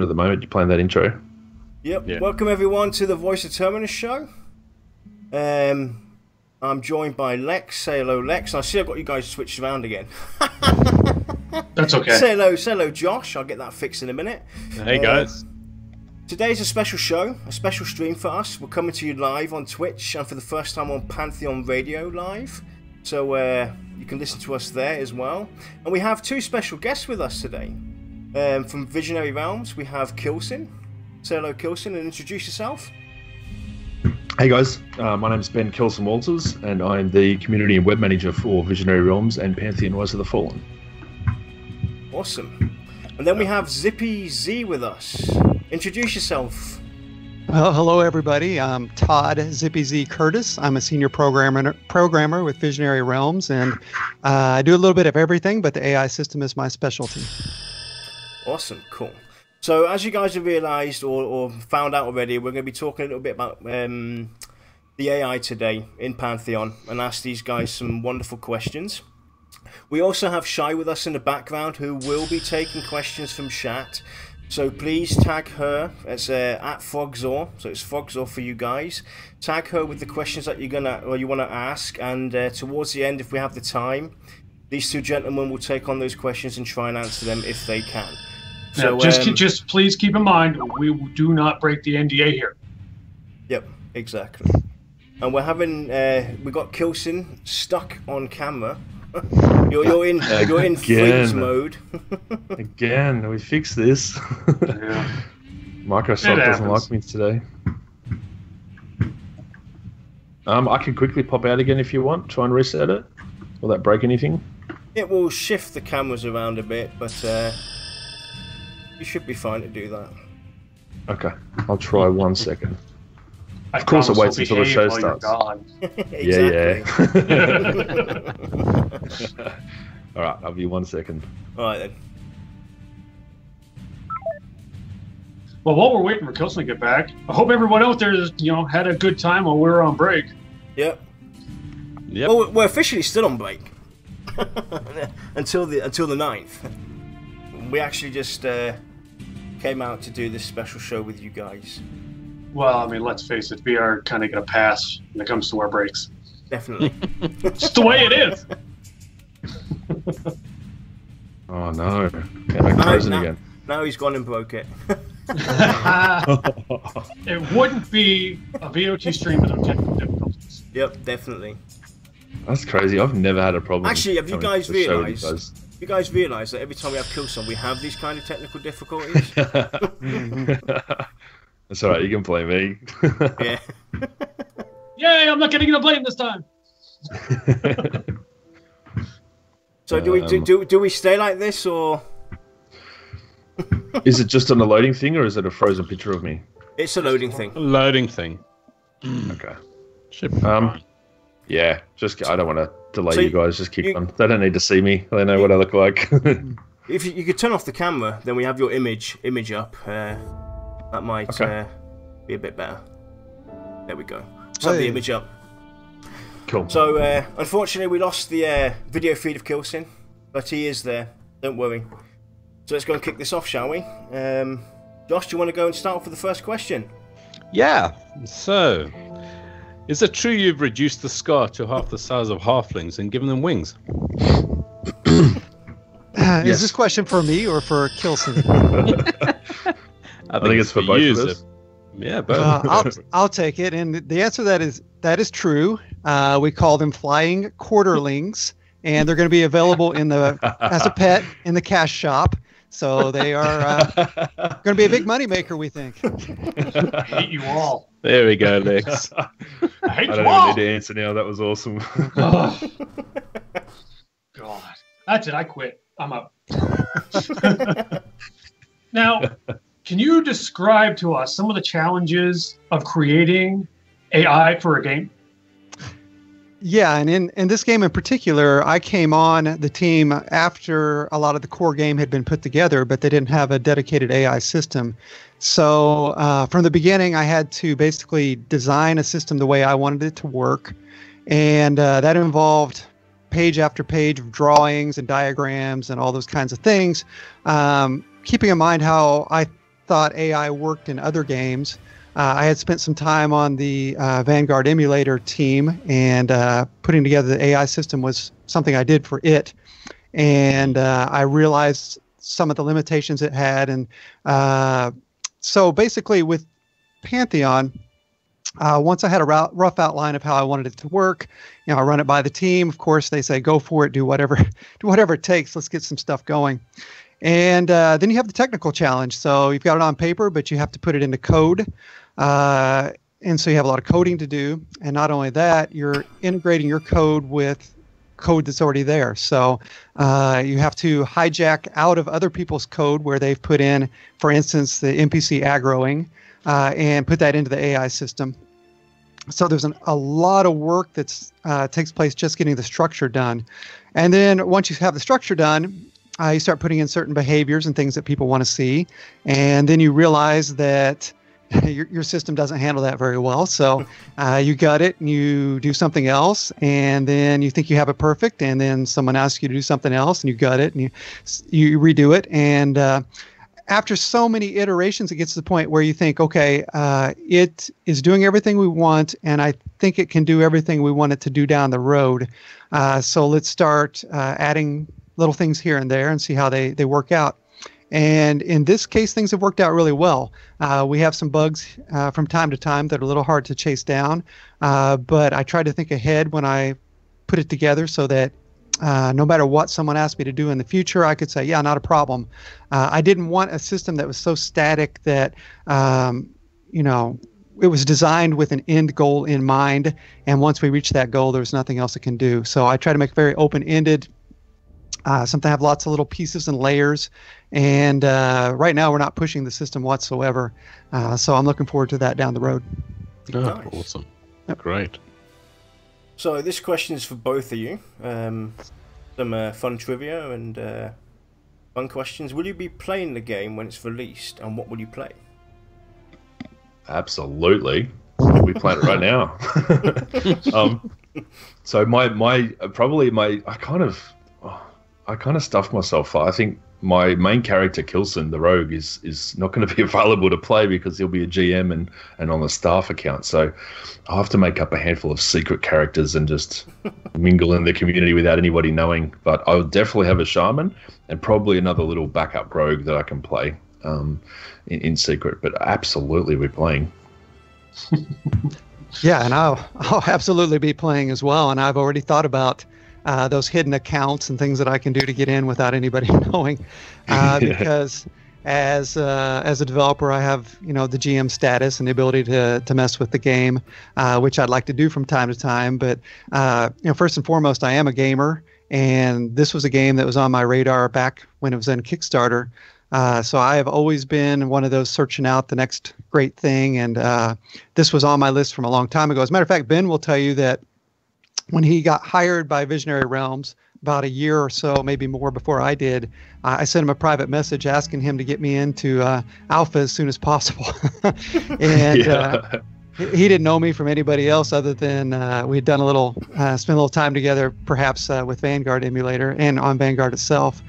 at the moment. You're playing that intro. Yep. Yeah. Welcome everyone to the Voice of Terminus show. I'm joined by Lex. Say hello, Lex. I see I've got you guys switched around again. That's okay. Say hello, Josh. I'll get that fixed in a minute. Hey guys. Today's a special show, a special stream for us. We're coming to you live on Twitch and for the first time on Pantheon Radio Live. So you can listen to us there as well. And we have two special guests with us today. From Visionary Realms, we have Kilsin. Say hello, Kilsin, and introduce yourself. Hey guys, my name is Ben Kilsin Walters, and I'm the community and web manager for Visionary Realms and Pantheon Rise of the Fallen. Awesome. And then we have Zippyzee with us. Introduce yourself. Well, hello everybody. I'm Todd Zippyzee Curtis. I'm a senior programmer with Visionary Realms, and I do a little bit of everything, but the AI system is my specialty. Awesome, cool. So as you guys have realised or found out already, we're going to be talking a little bit about the AI today in Pantheon and ask these guys some wonderful questions. We also have Shy with us in the background who will be taking questions from chat. So please tag her. It's at Frogzor, so it's Frogzor for you guys. Tag her with the questions that you want to ask, and towards the end, if we have the time, these two gentlemen will take on those questions and try and answer them if they can. So just please keep in mind, we do not break the NDA here. Yep, exactly. And we're having we got Kilsin stuck on camera. You're in freeze mode. Again, we fixed this. Yeah. Microsoft doesn't like me today. I can quickly pop out again if you want. Try and reset it. Will that break anything? It will shift the cameras around a bit, but you should be fine to do that. Okay, I'll try 1 second. Of course, it waits until the show starts. Exactly. Yeah. All right, I'll be 1 second. All right then. Well, while we're waiting for Kilsin to get back, I hope everyone out there had a good time while we were on break. Yep. Well, we're officially still on break until the 9th. We actually just came out to do this special show with you guys. Well, I mean, let's face it, we are kind of going to pass when it comes to our breaks. Definitely. It's the way it is. Oh no, I'm frozen again. Now he's gone and broke it. It wouldn't be a VoT stream without technical difficulties. Yep, definitely. That's crazy. I've never had a problem. Actually, have you guys realised? You guys realise that every time we have Kilsin, we have these kind of technical difficulties? That's alright, you can blame me. Yeah. Yay, I'm not getting the blame this time. So do we stay like this, or is it just on a loading thing, or is it a frozen picture of me? It's a loading thing. A loading thing. Okay. Should be fine. Yeah, I don't want to delay you guys. Just keep on. They don't need to see me. They know what I look like. If you could turn off the camera, then we have your image up. That might be a bit better. There we go. Let's have the image up. Cool. So, unfortunately, we lost the video feed of Kilsin, but he is there. Don't worry. So let's go and kick this off, shall we? Josh, do you want to go and start off with the first question? Yeah. So, is it true you've reduced the Scar to half the size of halflings and given them wings? Yes. Is this question for me or for Kilsin? I think it's for both of us. Yeah, both. I'll take it. And the answer to that is true. We call them flying quarterlings, and they're going to be available as a pet in the cash shop. So they are going to be a big moneymaker, we think. I hate you all. There we go, Lex. I hate you don't all. even need to answer now. That was awesome. God. That's it. I quit. I'm up. Now, can you describe to us some of the challenges of creating AI for a game? Yeah, and in this game in particular, I came on the team after a lot of the core game had been put together, but they didn't have a dedicated AI system. So from the beginning, I had to basically design a system the way I wanted it to work, and that involved page after page of drawings and diagrams and all those kinds of things, keeping in mind how I thought AI worked in other games. I had spent some time on the Vanguard emulator team, and putting together the AI system was something I did for it. And I realized some of the limitations it had. And so basically with Pantheon, once I had a rough outline of how I wanted it to work, I run it by the team. Of course, they say, go for it, do whatever it takes. Let's get some stuff going. And then you have the technical challenge. So you've got it on paper, but you have to put it into code. And so you have a lot of coding to do. And not only that, you're integrating your code with code that's already there. So you have to hijack out of other people's code where they've put in, for instance, the NPC aggroing, and put that into the AI system. So there's a lot of work that takes place just getting the structure done. And then once you have the structure done, you start putting in certain behaviors and things that people want to see. And then you realize that your system doesn't handle that very well. So you gut it and you do something else, and then you think you have it perfect, and then someone asks you to do something else, and you gut it and you redo it. And after so many iterations, it gets to the point where you think, okay, it is doing everything we want, and I think it can do everything we want it to do down the road. So let's start adding little things here and there and see how they work out. And in this case, things have worked out really well. We have some bugs from time to time that are a little hard to chase down, but I try to think ahead when I put it together so that no matter what someone asked me to do in the future, I could say, yeah, not a problem. I didn't want a system that was so static that, it was designed with an end goal in mind, and once we reach that goal, there was nothing else it can do. So I try to make very open-ended, something have lots of little pieces and layers. And right now, we're not pushing the system whatsoever. So I'm looking forward to that down the road. Oh, Nice. Awesome. Yep. Great. So this question is for both of you. Some fun trivia and fun questions. Will you be playing the game when it's released, and what will you play? Absolutely. We'll be playing it right now. So I kind of stuffed myself. I think my main character, Kilsin, the rogue, is not going to be available to play because he'll be a GM and on the staff account. So I'll have to make up a handful of secret characters and just mingle in the community without anybody knowing. But I will definitely have a shaman and probably another little backup rogue that I can play in secret. But absolutely we're playing. Yeah, and I'll absolutely be playing as well. And I've already thought about those hidden accounts and things that I can do to get in without anybody knowing, because as a developer, I have the GM status and the ability to mess with the game, which I'd like to do from time to time. But first and foremost, I am a gamer, and this was a game that was on my radar back when it was in Kickstarter. So I have always been one of those searching out the next great thing, and this was on my list from a long time ago. As a matter of fact, Ben will tell you that when he got hired by Visionary Realms about a year or so, maybe more before I did, I sent him a private message asking him to get me into alpha as soon as possible. And he didn't know me from anybody else other than we had done spent a little time together, perhaps with Vanguard emulator and on Vanguard itself.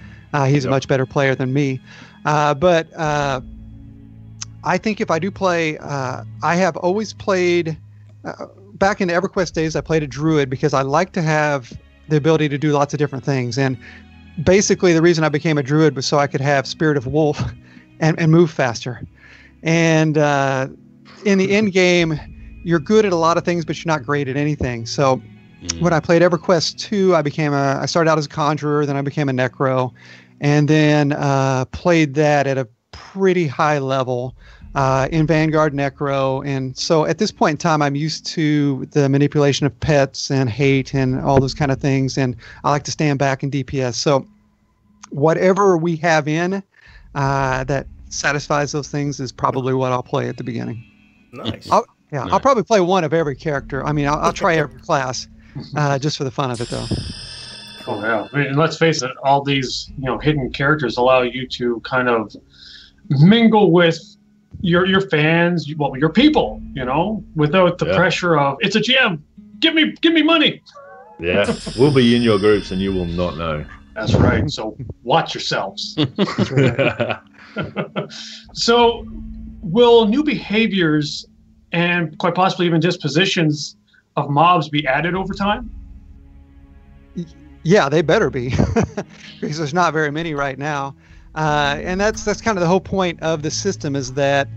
He's a much better player than me. But I think if I do play, I have always played... back in the EverQuest days, I played a druid because I like to have the ability to do lots of different things. And basically, the reason I became a druid was so I could have Spirit of Wolf and move faster. And in the end game, you're good at a lot of things, but you're not great at anything. So when I played EverQuest 2, I started out as a conjurer, then I became a necro, and then played that at a pretty high level. In Vanguard Necro, and so at this point in time, I'm used to the manipulation of pets and hate and all those kind of things, and I like to stand back in DPS. So whatever we have in that satisfies those things is probably what I'll play at the beginning. Nice. I'll probably play one of every character. I mean, I'll try every class just for the fun of it, though. Oh yeah, I mean, and let's face it, all these hidden characters allow you to kind of mingle with your fans, your people, without the pressure of it's a GM, give me money. Yeah, we'll be in your groups and you will not know. That's right. So watch yourselves. So, will new behaviors and quite possibly even dispositions of mobs be added over time? Yeah, they better be, because there's not very many right now, and that's kind of the whole point of the system, is that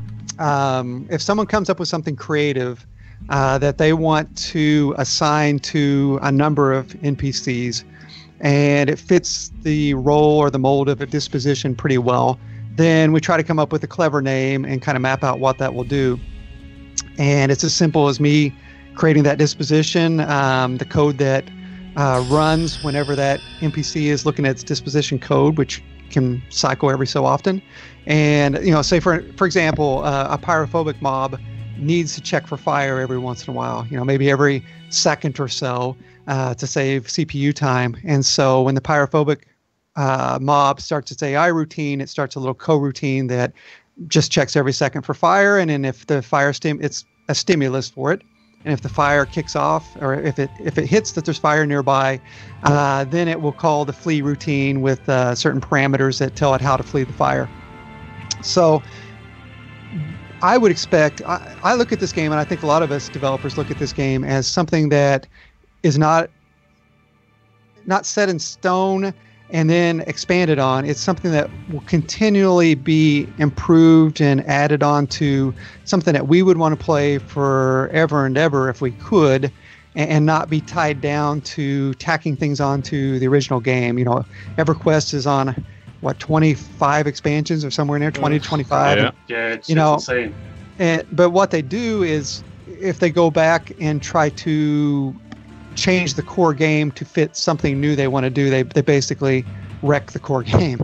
if someone comes up with something creative that they want to assign to a number of NPCs, and it fits the role or the mold of a disposition pretty well, then we try to come up with a clever name and kind of map out what that will do. And it's as simple as me creating that disposition, the code that runs whenever that NPC is looking at its disposition code, which can cycle every so often. And, say for example, a pyrophobic mob needs to check for fire every once in a while, maybe every second or so, to save CPU time. And so when the pyrophobic mob starts its AI routine, it starts a little coroutine that just checks every second for fire. And then if the fire it's a stimulus for it. And if the fire kicks off, or if it hits that there's fire nearby, then it will call the flee routine with certain parameters that tell it how to flee the fire. So I would expect, I look at this game, and I think a lot of us developers look at this game as something that is not set in stone and then expanded on. It's something that will continually be improved and added on to, something that we would want to play forever and ever if we could, and not be tied down to tacking things onto the original game. EverQuest is on, 25 expansions or somewhere in there, 20 to 25. Yeah, it's insane. But what they do is, if they go back and try to change the core game to fit something new they want to do, they basically wreck the core game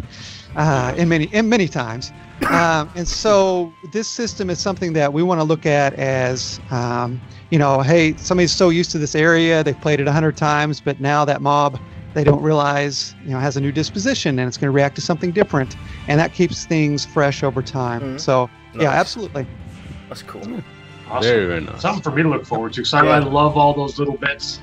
in many times. And so this system is something that we want to look at as, hey, somebody's so used to this area, they've played it 100 times, but now that mob, they don't realize, has a new disposition, and it's going to react to something different, and that keeps things fresh over time. Mm-hmm. So nice. Yeah, absolutely. That's cool. Awesome. Very nice. Something for me to look forward to, because I love all those little bits.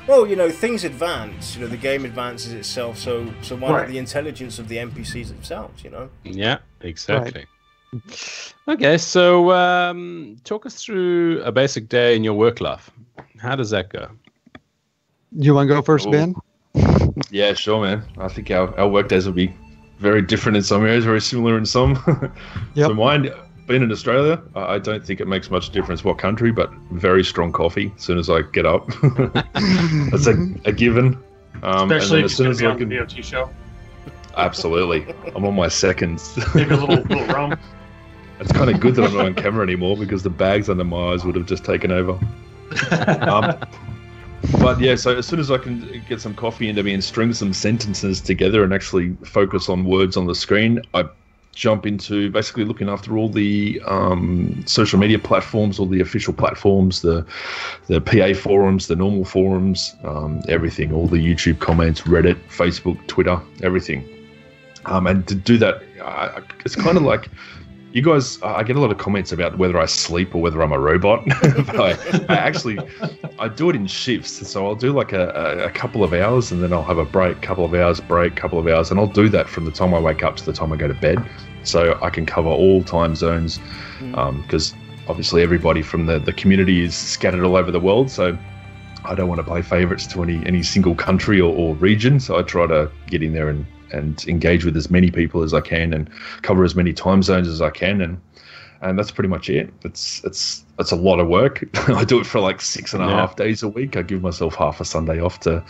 Well, things advance. The game advances itself. So why not the intelligence of the NPCs themselves? Yeah, exactly. Right. Okay, so talk us through a basic day in your work life. How does that go? You want to go first, Ben? Yeah, sure, man. I think our work days will be very different in some areas, very similar in some. Yep. So mine, being in Australia, I don't think it makes much difference what country, but very strong coffee as soon as I get up. That's a given. Especially if you're going to be on the VoT show. Absolutely. I'm on my seconds. Maybe a little rum. It's kind of good that I'm not on camera anymore, because the bags under my eyes would have just taken over. But yeah, so as soon as I can get some coffee into me and string some sentences together and actually focus on words on the screen, I jump into basically looking after all the social media platforms, all the official platforms, the PA forums, the normal forums, everything, all the YouTube comments, Reddit, Facebook, Twitter, everything. And to do that, it's kind of like, you guys, I get a lot of comments about whether I sleep or whether I'm a robot. But I do it in shifts. So I'll do like a couple of hours, and then I'll have a break, couple of hours, break, couple of hours. And I'll do that from the time I wake up to the time I go to bed. So I can cover all time zones, because obviously everybody from the community is scattered all over the world. So I don't want to play favorites to any single country or region. So I try to get in there and engage with as many people as I can and cover as many time zones as I can, and that's pretty much it. It's a lot of work. I do it for like 6.5 days a week. I give myself half a Sunday off to,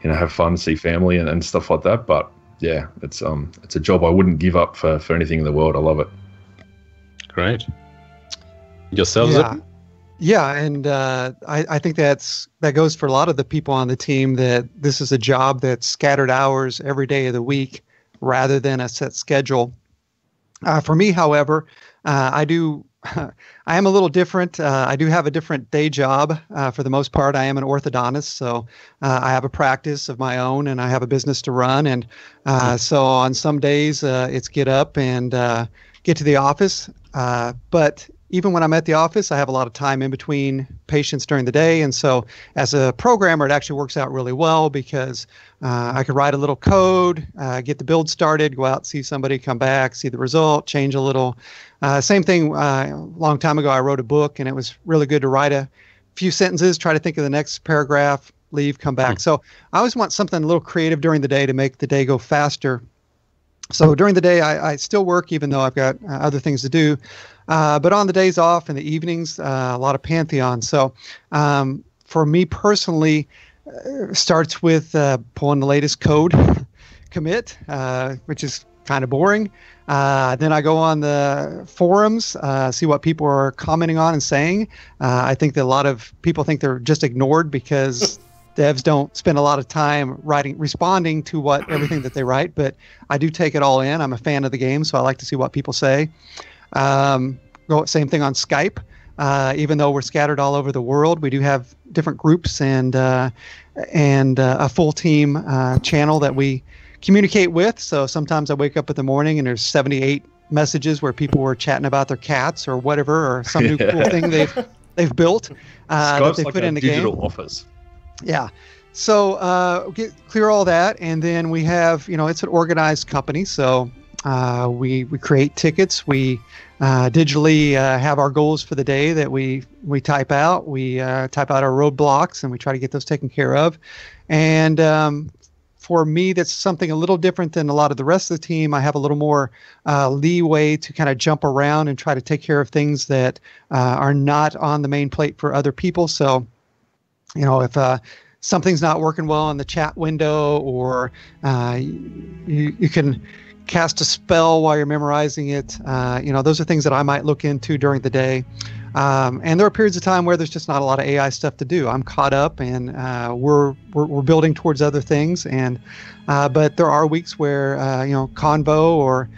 have fun, see family and stuff like that. But yeah, it's a job I wouldn't give up for anything in the world. I love it. Great. Yourselves? Yeah, and I think that goes for a lot of the people on the team, that this is a job that's scattered hours every day of the week rather than a set schedule. For me, however, I am a little different. I do have a different day job. For the most part, I am an orthodontist, so I have a practice of my own, and I have a business to run. And so on some days, it's get up and get to the office. But even when I'm at the office, I have a lot of time in between patients during the day. And so as a programmer, it actually works out really well because I could write a little code, get the build started, go out, see somebody, come back, see the result, change a little. Same thing, a long time ago, I wrote a book, and it was really good to write a few sentences, try to think of the next paragraph, leave, come back. So I always want something a little creative during the day to make the day go faster. So during the day, I still work, even though I've got other things to do. But on the days off and the evenings, a lot of Pantheon. So for me personally, starts with pulling the latest code commit, which is kind of boring. Then I go on the forums, see what people are commenting on and saying. I think that a lot of people think they're just ignored because devs don't spend a lot of time responding to everything that they write, but I do take it all in. I'm a fan of the game, so I like to see what people say. Same thing on Skype. Even though we're scattered all over the world, we do have different groups and a full team channel that we communicate with. So sometimes I wake up in the morning and there's 78 messages where people were chatting about their cats or whatever, or some new cool thing they've built that they like put in the game. Digital office. Yeah. So clear all that, and then we have, it's an organized company, so we create tickets. We digitally have our goals for the day that we type out. We type out our roadblocks, and we try to get those taken care of. And for me, that's something a little different than a lot of the rest of the team. I have a little more leeway to kind of jump around and try to take care of things that are not on the main plate for other people. So, if something's not working well in the chat window, or you can cast a spell while you're memorizing it, those are things that I might look into during the day. And there are periods of time where there's just not a lot of AI stuff to do. I'm caught up, and we're building towards other things. And but there are weeks where Convo or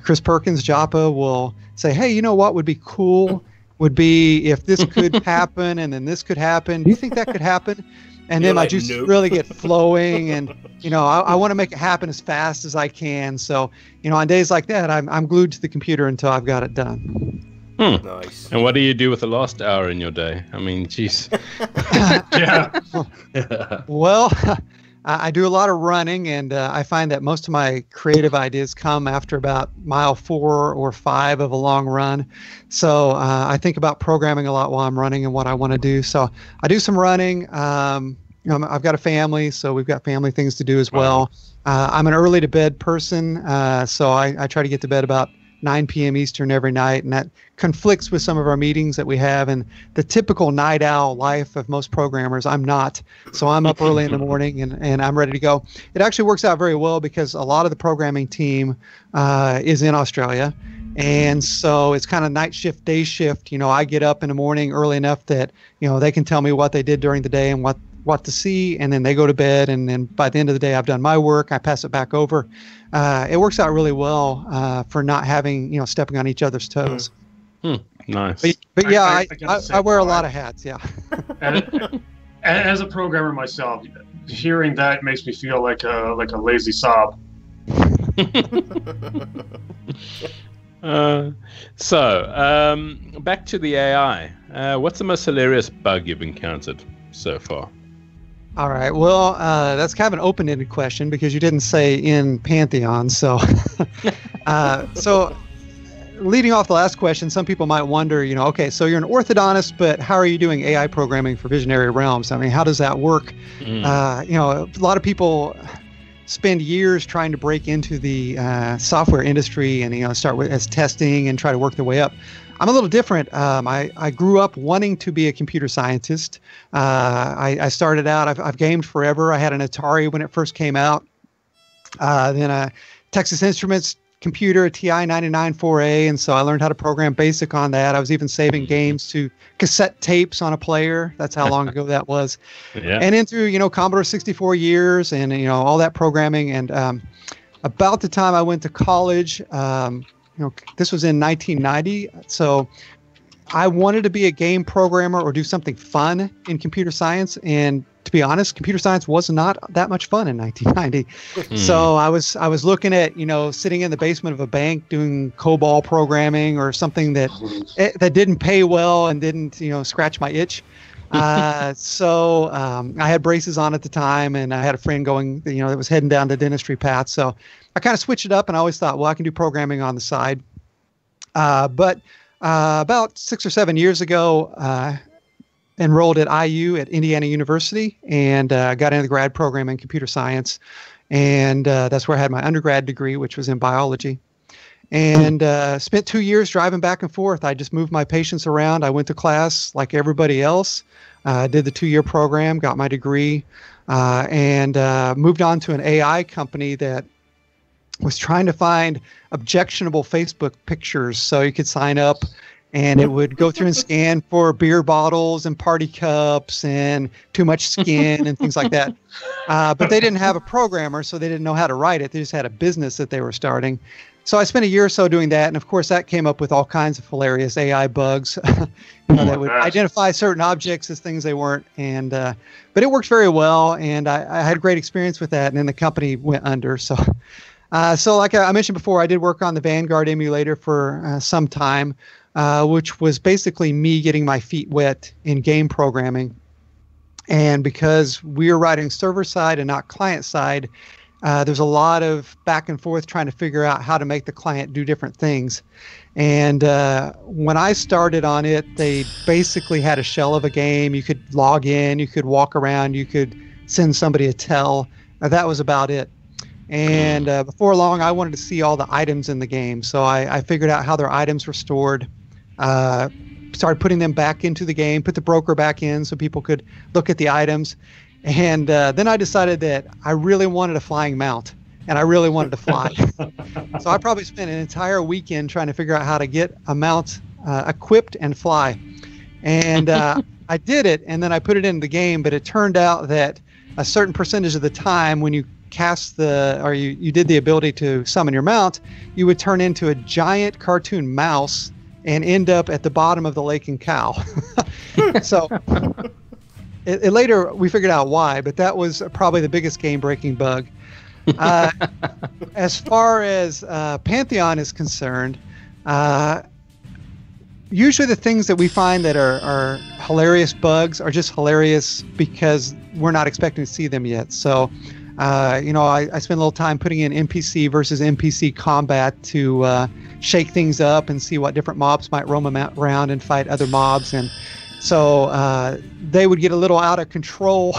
Chris Perkins, Joppa, will say, "Hey, you know what would be cool would be if this could happen, and then this could happen. Do you think that could happen?" And then my juices really get flowing, and I want to make it happen as fast as I can. So on days like that, I'm glued to the computer until I've got it done. Nice. And what do you do with the last hour in your day? I mean, geez. Yeah. Well, I do a lot of running, and I find that most of my creative ideas come after about mile 4 or 5 of a long run. So I think about programming a lot while I'm running and what I want to do. So I do some running. I've got a family, so we've got family things to do as well. I'm an early to bed person, so I try to get to bed about 9 p.m. Eastern every night, and that conflicts with some of our meetings that we have. And the typical night owl life of most programmers, I'm not. So I'm up early in the morning, and I'm ready to go. It actually works out very well because a lot of the programming team is in Australia. And so it's kind of night shift, day shift. I get up in the morning early enough that, they can tell me what they did during the day and what to see, and then they go to bed, and then by the end of the day I've done my work, I pass it back over. It works out really well for not having stepping on each other's toes. Nice. But yeah, I wear a lot of hats. Yeah. And as a programmer myself, hearing that makes me feel like a lazy sob. So back to the AI. What's the most hilarious bug you've encountered so far? All right. Well, that's kind of an open-ended question because you didn't say in Pantheon. So, so leading off the last question, some people might wonder, okay, so you're an orthodontist, but how are you doing AI programming for Visionary Realms? I mean, how does that work? A lot of people spend years trying to break into the software industry and, start as testing and try to work their way up. I'm a little different. I grew up wanting to be a computer scientist. I started out, I've gamed forever. I had an Atari when it first came out. Then a Texas Instruments computer, a TI 99-4A. And so I learned how to program BASIC on that. I was even saving games to cassette tapes on a player. That's how long ago that was. Yeah. And then through, Commodore 64 years and, all that programming. And about the time I went to college, this was in 1990. So I wanted to be a game programmer or do something fun in computer science, and to be honest, computer science was not that much fun in 1990. So I was looking at, sitting in the basement of a bank doing COBOL programming or something that didn't pay well and didn't, scratch my itch. So I had braces on at the time, and I had a friend going, that was heading down the dentistry path. So I kind of switched it up, and I always thought, well, I can do programming on the side. But about 6 or 7 years ago, enrolled at IU at Indiana University, and got into the grad program in computer science. And that's where I had my undergrad degree, which was in biology. And spent 2 years driving back and forth. I just moved my patients around. I went to class like everybody else, did the 2-year program, got my degree, and moved on to an AI company that was trying to find objectionable Facebook pictures so you could sign up, and it would go through and scan for beer bottles and party cups and too much skin and things like that. But they didn't have a programmer, so they didn't know how to write it. They just had a business that they were starting. So I spent a year or so doing that, and of course that came up with all kinds of hilarious AI bugs that would identify certain objects as things they weren't. And but it worked very well, and I had a great experience with that. And then the company went under. So like I mentioned before, I did work on the Vanguard emulator for some time, which was basically me getting my feet wet in game programming. And because we were writing server side and not client side, there's a lot of back and forth trying to figure out how to make the client do different things. And when I started on it, they basically had a shell of a game. You could log in, you could walk around, you could send somebody a tell. That was about it. And before long, I wanted to see all the items in the game. So I figured out how their items were stored, started putting them back into the game, put the broker back in so people could look at the items. And then I decided that I really wanted a flying mount, and I really wanted to fly. So I probably spent an entire weekend trying to figure out how to get a mount equipped and fly. And I did it, and then I put it in the game, but it turned out that a certain percentage of the time when you cast you did the ability to summon your mount, you would turn into a giant cartoon mouse and end up at the bottom of the lake in Cal. So later we figured out why, but that was probably the biggest game-breaking bug. As far as Pantheon is concerned, usually the things that we find that are hilarious bugs are just hilarious because we're not expecting to see them yet. So I spend a little time putting in NPC versus NPC combat to shake things up and see what different mobs might roam around and fight other mobs. And so they would get a little out of control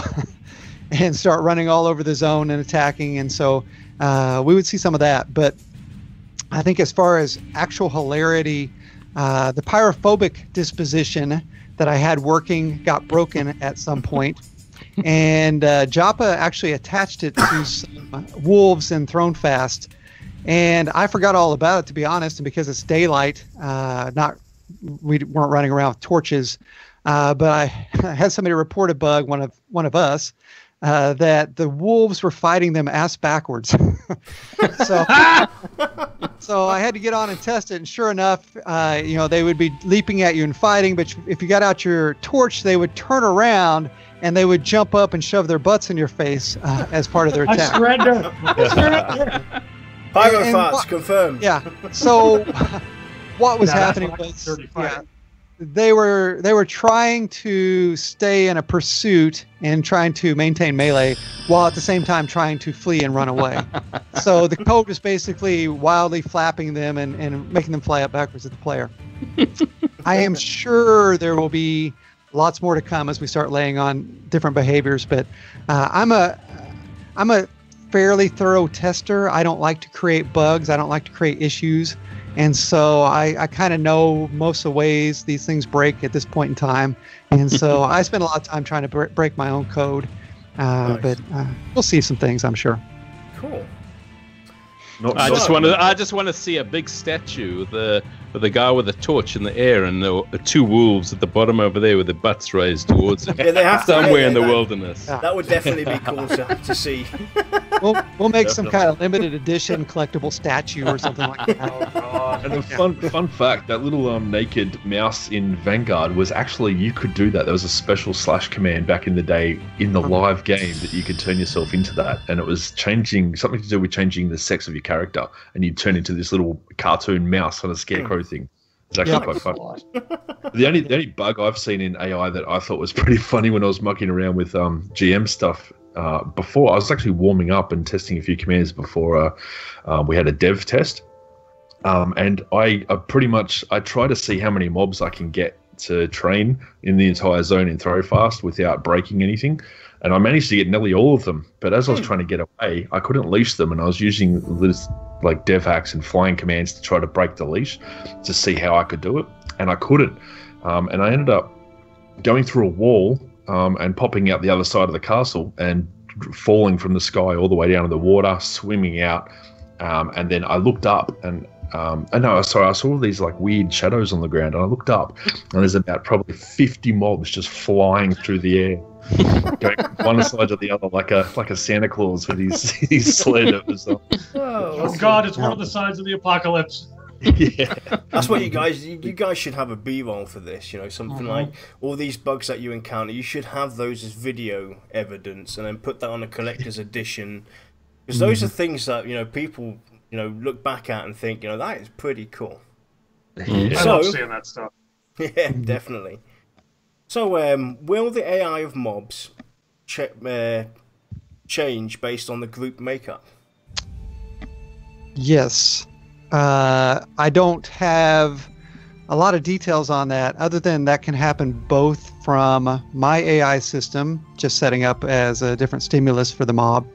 and start running all over the zone and attacking. And so we would see some of that. But I think as far as actual hilarity, the pyrophobic disposition that I had working got broken at some point. And Joppa actually attached it to some wolves in Thronefast. And I forgot all about it, to be honest. And because it's daylight, we weren't running around with torches. But I had somebody report a bug, one of us, that the wolves were fighting them ass backwards. So I had to get on and test it. And sure enough, they would be leaping at you and fighting. But if you got out your torch, they would turn around and they would jump up and shove their butts in your face as part of their attack. I surrender. Pyro farts confirmed. Yeah. So what was happening was they were trying to stay in a pursuit and trying to maintain melee while at the same time trying to flee and run away. So the code was basically wildly flapping them and making them fly up backwards at the player. I am sure there will be lots more to come as we start laying on different behaviors, but I'm a fairly thorough tester. I don't like to create bugs. I don't like to create issues. And so I kind of know most of the ways these things break at this point in time. And so I spend a lot of time trying to break my own code. Nice. But we'll see some things, I'm sure. Cool. I just want to see a big statue, the with a guy with a torch in the air and the two wolves at the bottom over there with their butts raised towards him. Yeah, they have to, somewhere in the that, wilderness. That would definitely be cool to see. We'll make some kind of limited edition collectible statue or something like that. Oh, God. And a fun fact, that little naked mouse in Vanguard was actually, you could do that. There was a special slash command back in the day in the live game that you could turn yourself into that. And it was changing, something to do with changing the sex of your character. And you'd turn into this little cartoon mouse on a scarecrow thing. It's actually quite fun. The only bug I've seen in AI that I thought was pretty funny when I was mucking around with GM stuff before, I was actually warming up and testing a few commands before we had a dev test. And I try to see how many mobs I can get to train in the entire zone in throw fast without breaking anything. And I managed to get nearly all of them. But as I was trying to get away, I couldn't leash them, and I was using this, like dev hacks and flying commands to try to break the leash to see how I could do it. And I couldn't. And I ended up going through a wall and popping out the other side of the castle and falling from the sky all the way down to the water, swimming out. And then I looked up and I saw all these like weird shadows on the ground, and I looked up and there's about probably 50 mobs just flying through the air, going from one side to the other like a Santa Claus with his sled. It was, oh God, it's one of the signs of the apocalypse. Yeah, that's what you guys should have a B-roll for this. You know, something like all these bugs that you encounter. You should have those as video evidence, and then put that on a collector's edition, because those are things that people look back at and think, that is pretty cool. I love seeing that stuff. Yeah, definitely. So, will the AI of mobs change based on the group makeup? Yes. I don't have a lot of details on that, other than that can happen both from my AI system, just setting up as a different stimulus for the mob,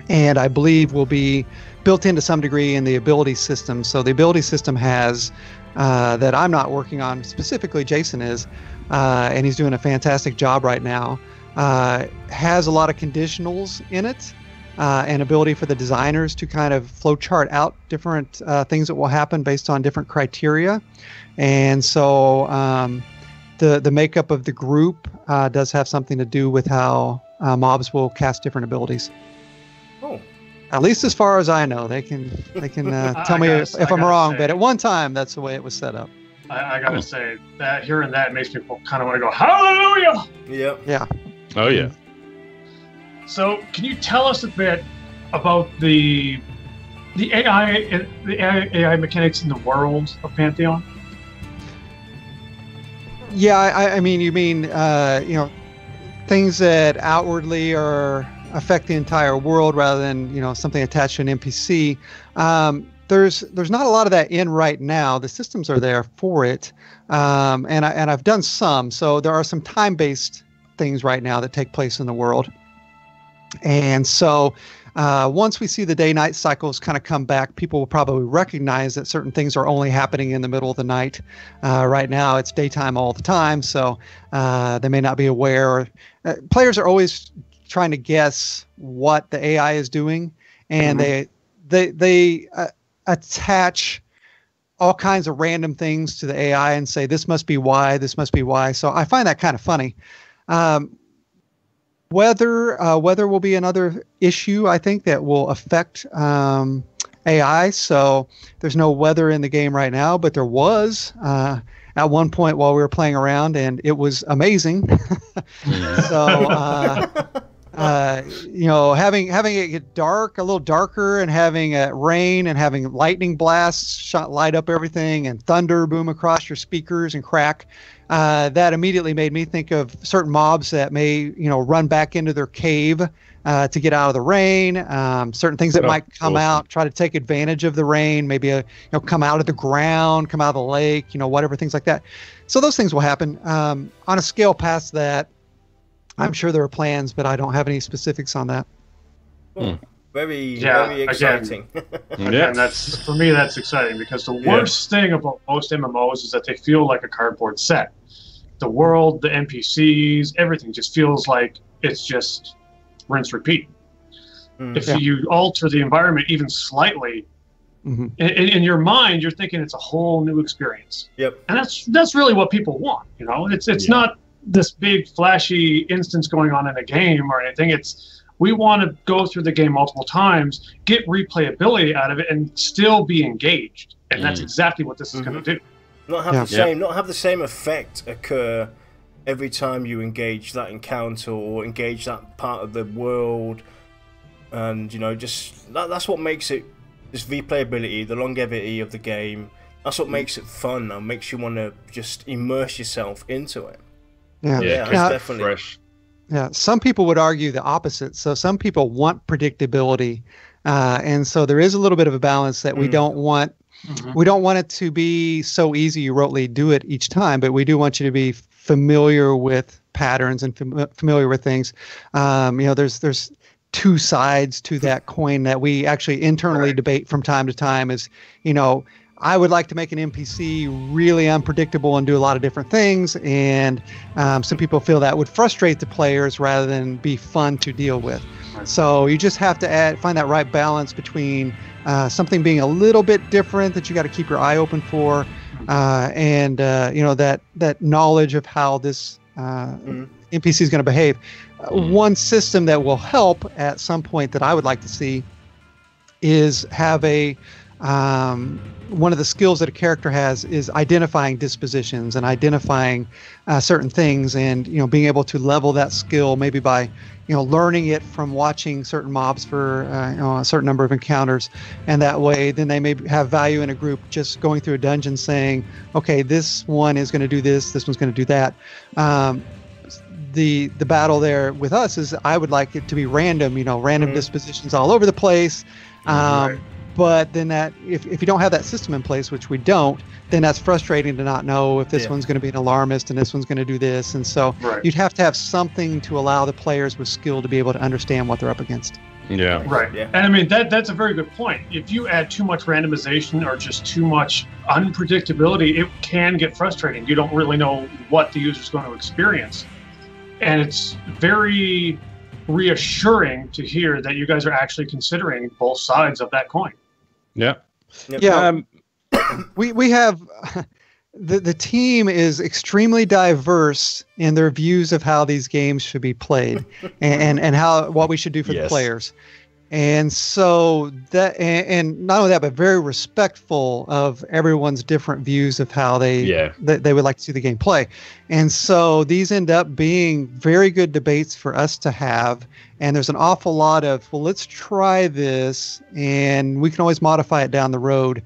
and I believe will be built into some degree in the ability system. So the ability system has, that I'm not working on specifically, Jason is, and he's doing a fantastic job right now, has a lot of conditionals in it, and ability for the designers to kind of flowchart out different things that will happen based on different criteria. And so the makeup of the group does have something to do with how mobs will cast different abilities. Oh. At least as far as I know. They can tell me if I'm wrong, but at one time that's the way it was set up. I gotta say that hearing that makes me kind of want to go hallelujah. Yep. Yeah. Oh yeah. So can you tell us a bit about the AI mechanics in the world of Pantheon? Yeah, I mean, you mean things that outwardly affect the entire world rather than something attached to an NPC. There's not a lot of that in right now. The systems are there for it, and I've done some. So there are some time-based things right now that take place in the world, and so once we see the day-night cycles kind of come back, people will probably recognize that certain things are only happening in the middle of the night. Right now, it's daytime all the time, so they may not be aware. Players are always trying to guess what the AI is doing, and they attach all kinds of random things to the AI and say this must be why, this must be why. So I find that kind of funny. Weather will be another issue, I think, that will affect AI. So there's no weather in the game right now, but there was at one point while we were playing around, and it was amazing. So having it get dark, a little darker, and having rain and having lightning blasts light up everything, and thunder boom across your speakers and crack. That immediately made me think of certain mobs that may, run back into their cave to get out of the rain. Certain things that might come out, try to take advantage of the rain, maybe come out of the ground, come out of the lake, whatever, things like that. So those things will happen. On a scale past that, I'm sure there are plans, but I don't have any specifics on that. Very exciting. Again, that's for me. That's exciting because the worst thing about most MMOs is that they feel like a cardboard set. The world, the NPCs, everything just feels like it's just rinse repeat. If you alter the environment even slightly, In your mind, you're thinking it's a whole new experience. Yep. And that's really what people want. You know, it's not this big flashy instance going on in a game or anything. It's we want to go through the game multiple times, get replayability out of it, and still be engaged. And that's exactly what this is going to do. Not have the same effect occur every time you engage that encounter or engage that part of the world, and you know, just that's what makes it, this replayability, the longevity of the game. That's what makes it fun and makes you want to just immerse yourself into it. Yeah, definitely fresh. Yeah, some people would argue the opposite. So some people want predictability, and so there is a little bit of a balance that we don't want. We don't want it to be so easy you rotely do it each time, but we do want you to be familiar with patterns and familiar with things. You know, there's two sides to that coin that we actually internally debate from time to time. Is, you know, I would like to make an NPC really unpredictable and do a lot of different things, and some people feel that would frustrate the players rather than be fun to deal with. So you just have to find that right balance between something being a little bit different that you got to keep your eye open for, and you know, that knowledge of how this NPC is going to behave. One system that will help at some point that I would like to see is have a one of the skills that a character has is identifying dispositions and identifying certain things, and you know, being able to level that skill maybe by, you know, learning it from watching certain mobs for you know, a certain number of encounters, and that way then they may have value in a group just going through a dungeon saying, okay, this one is going to do this one's going to do that. The battle there with us is I would like it to be random, you know, random dispositions all over the place. But then that if you don't have that system in place, which we don't, then that's frustrating to not know if this one's going to be an alarmist and this one's going to do this. And so you'd have to have something to allow the players with skill to be able to understand what they're up against. Yeah. Right. Yeah. And I mean, that's a very good point. If you add too much randomization or just too much unpredictability, it can get frustrating. You don't really know what the user's going to experience. And it's very reassuring to hear that you guys are actually considering both sides of that coin. Yeah. Yeah. We have the team is extremely diverse in their views of how these games should be played and how what we should do for the players. And so that, and not only that, but very respectful of everyone's different views of how they would like to see the game play. And so these end up being very good debates for us to have. And there's an awful lot of, well, let's try this, and we can always modify it down the road.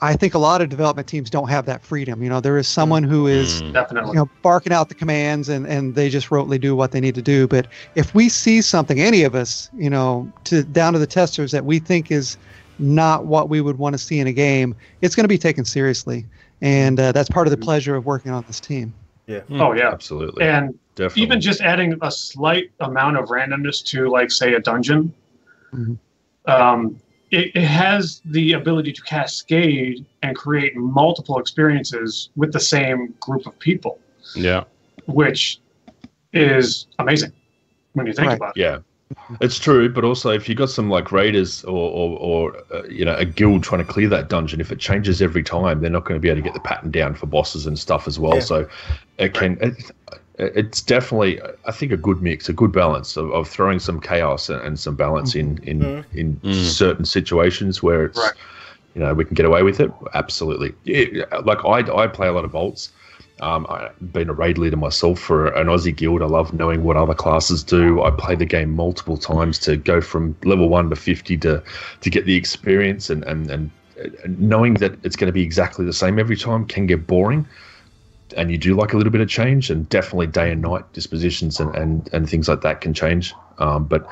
I think a lot of development teams don't have that freedom. You know, there is someone who is definitely, you know, barking out the commands and they just rotely do what they need to do. But if we see something, any of us, you know, down to the testers, that we think is not what we would want to see in a game, it's going to be taken seriously. And that's part of the pleasure of working on this team. Yeah. Oh, yeah. Absolutely. And definitely, even just adding a slight amount of randomness to, like, say, a dungeon, it has the ability to cascade and create multiple experiences with the same group of people. Yeah. Which is amazing when you think about it. Yeah. It's true, but also if you've got some like raiders or you know, a guild trying to clear that dungeon, if it changes every time, they're not going to be able to get the pattern down for bosses and stuff as well. So it can... It's definitely, I think, a good mix, a good balance of throwing some chaos and some balance in certain situations where it's, you know, we can get away with it. Absolutely. Yeah, like I play a lot of vaults. I've been a raid leader myself for an Aussie guild. I love knowing what other classes do. I play the game multiple times to go from level 1 to 50 to get the experience, and knowing that it's going to be exactly the same every time can get boring. And you do like a little bit of change, and definitely day and night dispositions and things like that can change. But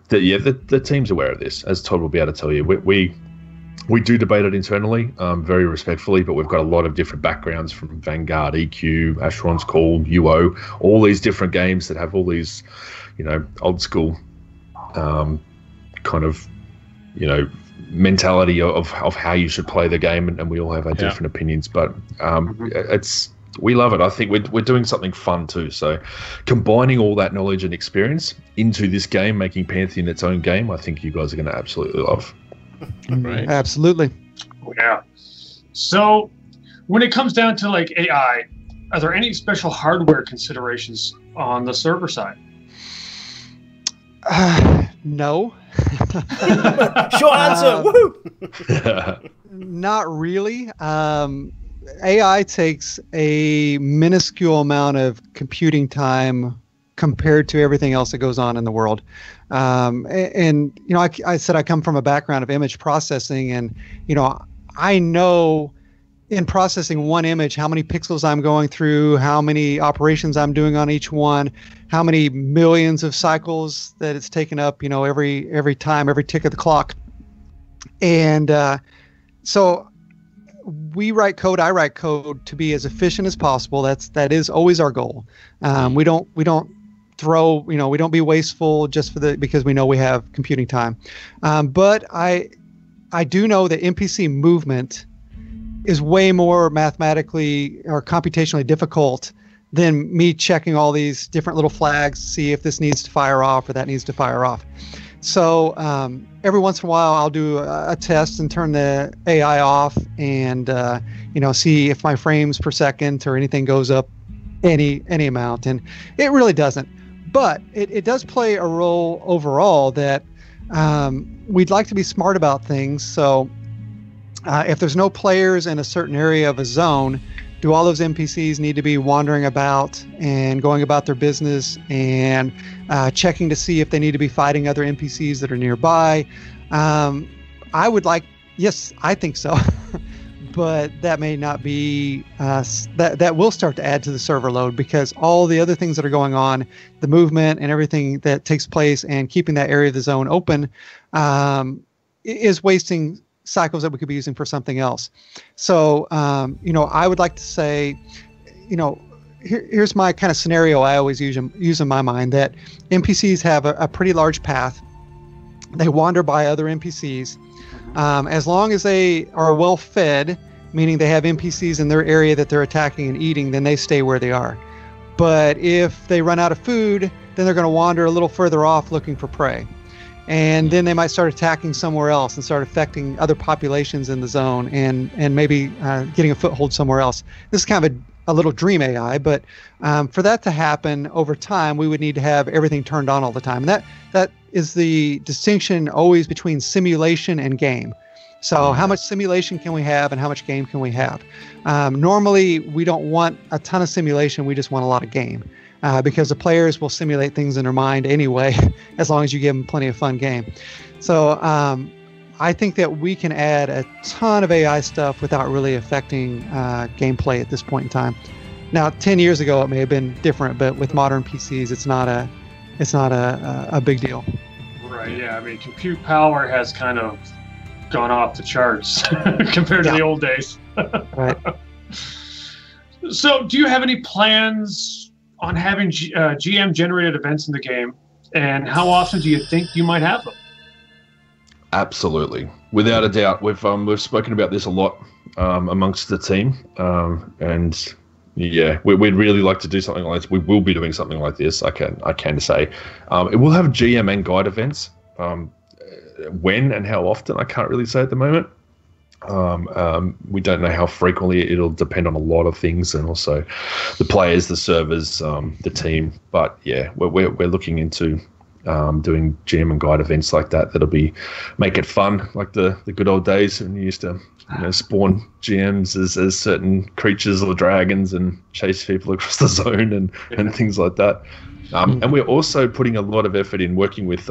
the team's aware of this, as Todd will be able to tell you. We do debate it internally, very respectfully, but we've got a lot of different backgrounds from Vanguard, EQ, Asheron's Call, UO, all these different games that have all these, you know, old school kind of, you know, mentality of how you should play the game, and we all have our different opinions. But we love it. I think we're doing something fun too. So combining all that knowledge and experience into this game, making Pantheon its own game, I think you guys are going to absolutely love. Right. Absolutely. Yeah. So, when it comes down to like AI, are there any special hardware considerations on the server side? No. Short answer. Woohoo! Not really. AI takes a minuscule amount of computing time compared to everything else that goes on in the world. And you know, I said I come from a background of image processing, and you know, I know in processing one image how many pixels I'm going through, how many operations I'm doing on each one, how many millions of cycles that it's taken up, you know, every time, every tick of the clock. And so we write code, I write code to be as efficient as possible. That is always our goal. We don't throw, you know, we don't be wasteful just because we know we have computing time. But I do know that NPC movement is way more mathematically or computationally difficult than me checking all these different little flags to see if this needs to fire off or that needs to fire off. So every once in a while, I'll do a test and turn the AI off and you know, see if my frames per second or anything goes up any amount, and it really doesn't. But it does play a role overall that we'd like to be smart about things. So if there's no players in a certain area of a zone, do all those NPCs need to be wandering about and going about their business and checking to see if they need to be fighting other NPCs that are nearby? I would like, yes, I think so. But that may not be, that will start to add to the server load, because all the other things that are going on, the movement and everything that takes place and keeping that area of the zone open is wasting cycles that we could be using for something else. So, you know, I would like to say, you know, here's my kind of scenario I always use in my mind, that NPCs have a pretty large path. They wander by other NPCs. As long as they are well fed, meaning they have NPCs in their area that they're attacking and eating, then they stay where they are. But if they run out of food, then they're going to wander a little further off looking for prey. And then they might start attacking somewhere else and start affecting other populations in the zone, and maybe getting a foothold somewhere else. This is kind of a little dream AI, but for that to happen over time, we would need to have everything turned on all the time. And that is the distinction always between simulation and game. So how much simulation can we have and how much game can we have? Normally, we don't want a ton of simulation. We just want a lot of game. Because the players will simulate things in their mind anyway, as long as you give them plenty of fun game. So I think that we can add a ton of AI stuff without really affecting gameplay at this point in time. Now, 10 years ago, it may have been different, but with modern PCs, it's not a big deal. Right, yeah. I mean, compute power has kind of gone off the charts compared to the old days. Right. So, do you have any plans on having GM-generated events in the game, and how often do you think you might have them? Absolutely, without a doubt. We've spoken about this a lot amongst the team, and yeah, we'd really like to do something like this. We will be doing something like this. I can say it will have GM and guide events. When and how often, I can't really say at the moment. We don't know how frequently. It'll depend on a lot of things, and also the players, the servers, the team. But yeah, we're looking into doing GM and guide events like that. That'll make it fun, like the good old days when you used to spawn GMs as certain creatures or dragons and chase people across the zone and things like that. And we're also putting a lot of effort in working with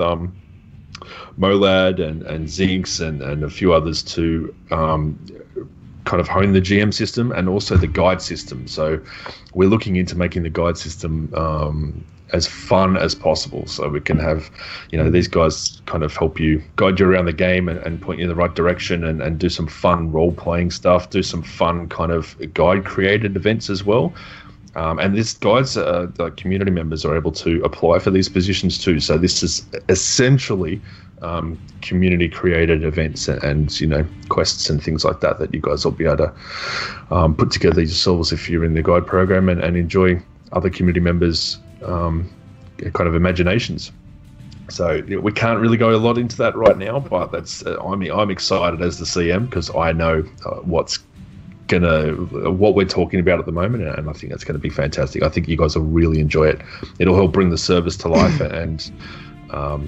Molad and Zinx and a few others to kind of hone the GM system and also the guide system. So we're looking into making the guide system as fun as possible, so we can have, these guys kind of help you, guide you around the game and point you in the right direction, and do some fun role-playing stuff, do some fun kind of guide-created events as well. And these guys, the community members, are able to apply for these positions too. So this is essentially community-created events and quests and things like that you guys will be able to put together yourselves if you're in the guide program and enjoy other community members' kind of imaginations. So we can't really go a lot into that right now, but that's I'm excited as the CM because I know what we're talking about at the moment, and I think that's going to be fantastic. I think you guys will really enjoy it. It'll help bring the service to life, and a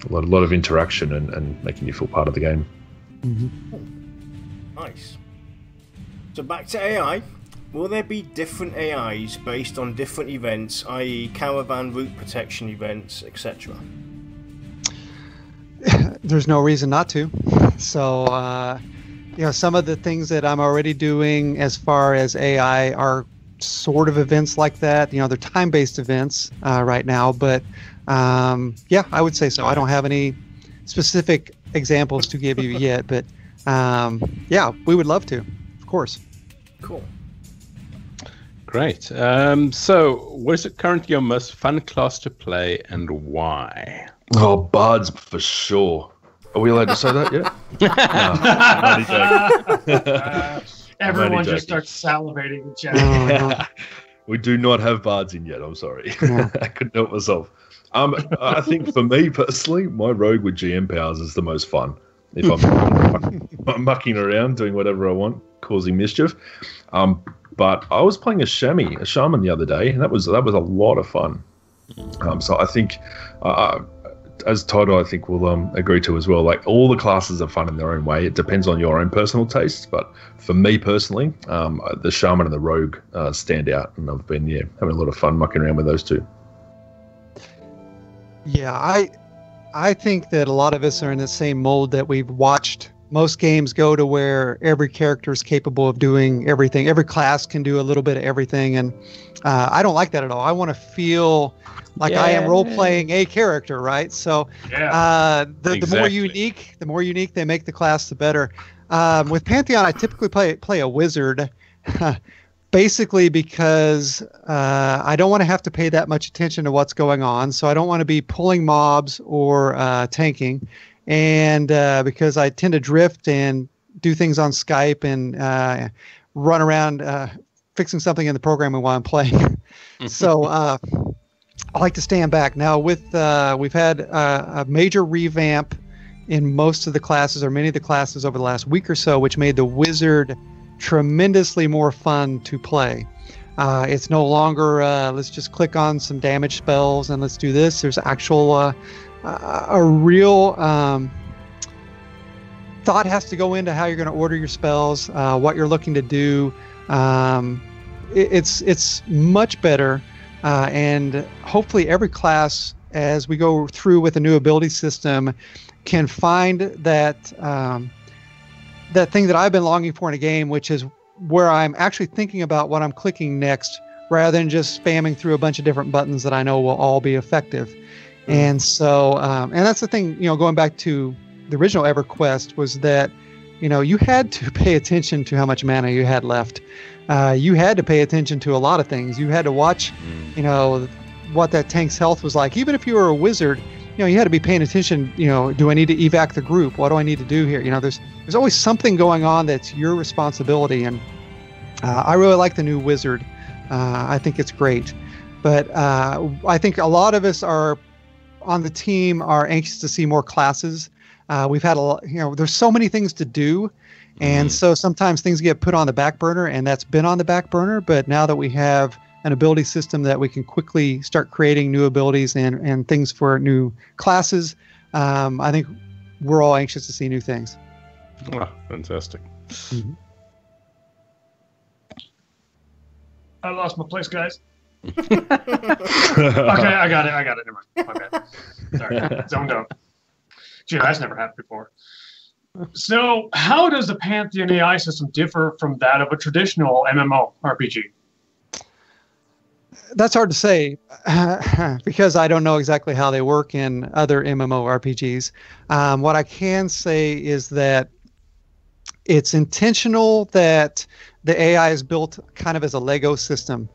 lot of interaction and making you feel part of the game. Mm-hmm. Nice. So back to AI. Will there be different AIs based on different events, i.e. caravan route protection events, etc.? There's no reason not to. So, some of the things that I'm already doing as far as AI are sort of events like that. They're time-based events right now, but I would say so. I don't have any specific examples to give you yet, but we would love to, of course. Cool. Great. So, what is currently your most fun class to play, and why? Oh, bards for sure. Are we allowed to say that yet? Everyone just starts salivating in chat. We do not have bards in yet. I'm sorry. I couldn't help myself. I think for me personally, my rogue with GM powers is the most fun. If I'm mucking around, doing whatever I want, causing mischief. But I was playing a shaman the other day, and that was a lot of fun. So I think, as Toto, I think will agree to as well. Like all the classes are fun in their own way. It depends on your own personal tastes. But for me personally, the shaman and the rogue stand out, and I've been having a lot of fun mucking around with those two. Yeah, I think that a lot of us are in the same mold that we've watched most games go to where every character is capable of doing everything. Every class can do a little bit of everything, and I don't like that at all. I want to feel like I am role-playing a character, right? So the more unique they make the class, the better. With Pantheon, I typically play a wizard, basically because I don't want to have to pay that much attention to what's going on. So I don't want to be pulling mobs or tanking. And because I tend to drift and do things on Skype and run around fixing something in the programming while I'm playing. So I like to stand back. Now we've had a major revamp in most of the classes, or many of the classes, over the last week or so, which made the wizard tremendously more fun to play. It's no longer let's just click on some damage spells and let's do this. There's actual a real thought has to go into how you're going to order your spells, what you're looking to do. It's much better, and hopefully every class, as we go through with a new ability system, can find that that thing that I've been longing for in a game, which is where I'm actually thinking about what I'm clicking next, rather than just spamming through a bunch of different buttons that I know will all be effective. And so, and that's the thing, going back to the original EverQuest, was that, you had to pay attention to how much mana you had left. You had to pay attention to a lot of things. You had to watch, what that tank's health was like. Even if you were a wizard, you had to be paying attention. Do I need to evac the group? What do I need to do here? There's always something going on that's your responsibility. And I really like the new wizard. I think it's great. But I think a lot of us on the team are anxious to see more classes. We've had there's so many things to do, and so sometimes things get put on the back burner, and that's been on the back burner. But now that we have an ability system that we can quickly start creating new abilities and things for new classes, I think we're all anxious to see new things. Oh, fantastic. Mm-hmm. I lost my place, guys. Okay, I got it. Never mind. My bad. Sorry, zoned out. Gee, that's never happened before. So, how does the Pantheon AI system differ from that of a traditional MMORPG? That's hard to say because I don't know exactly how they work in other MMORPGs. What I can say is that it's intentional that the AI is built kind of as a Lego system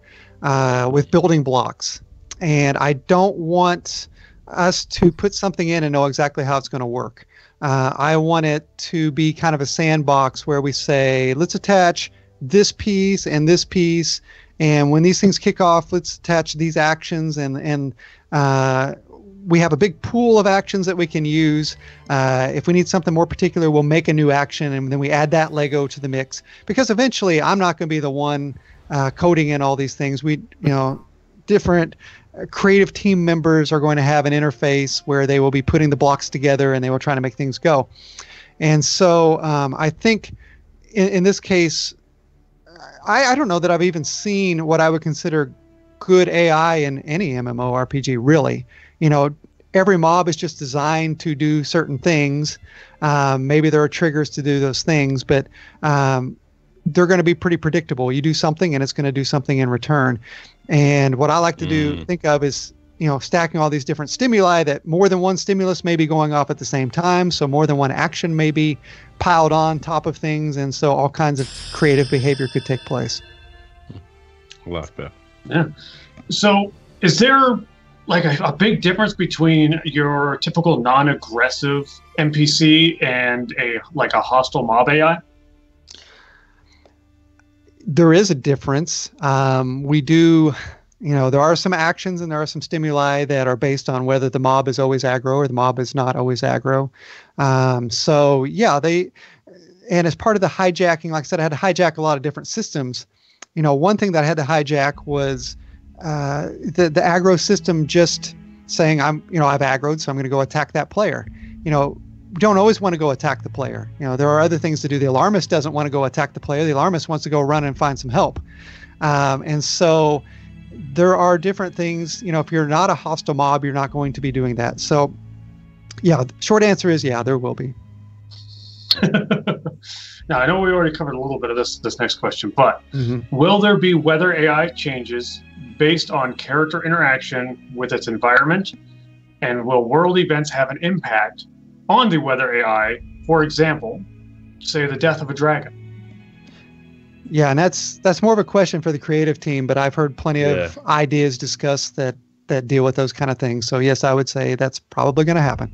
with building blocks. And I don't want us to put something in and know exactly how it's going to work. I want it to be kind of a sandbox where we say, let's attach this piece and this piece. And when these things kick off, let's attach these actions. And we have a big pool of actions that we can use. If we need something more particular, we'll make a new action, and then we add that Lego to the mix. Because eventually, I'm not going to be the one coding in all these things. Different creative team members are going to have an interface where they will be putting the blocks together, and they will try to make things go. And so I think in this case, I don't know that I've even seen what I would consider good AI in any MMORPG, really. Every mob is just designed to do certain things. Maybe there are triggers to do those things, but they're going to be pretty predictable. You do something and it's going to do something in return. And what I like to think of is, stacking all these different stimuli, that more than one stimulus may be going off at the same time. So more than one action may be piled on top of things. And so all kinds of creative behavior could take place. Love that. Yeah. So is there like a big difference between your typical non-aggressive NPC and a hostile mob AI? There is a difference. We do, there are some actions and there are some stimuli that are based on whether the mob is always aggro or the mob is not always aggro. So yeah, and as part of the hijacking, like I said, I had to hijack a lot of different systems. One thing that I had to hijack was the aggro system just saying, I've aggroed, so I'm going to go attack that player. We don't always want to go attack the player. There are other things to do. The alarmist doesn't want to go attack the player. The alarmist wants to go run and find some help. And so there are different things. If you're not a hostile mob, you're not going to be doing that. So yeah, the short answer is yeah, there will be. Now, I know we already covered a little bit of this next question, but will there be weather AI changes based on character interaction with its environment? And will world events have an impact on the weather AI? For example, say the death of a dragon. Yeah, and that's more of a question for the creative team, but I've heard plenty of ideas discussed that deal with those kind of things. So yes, I would say that's probably going to happen.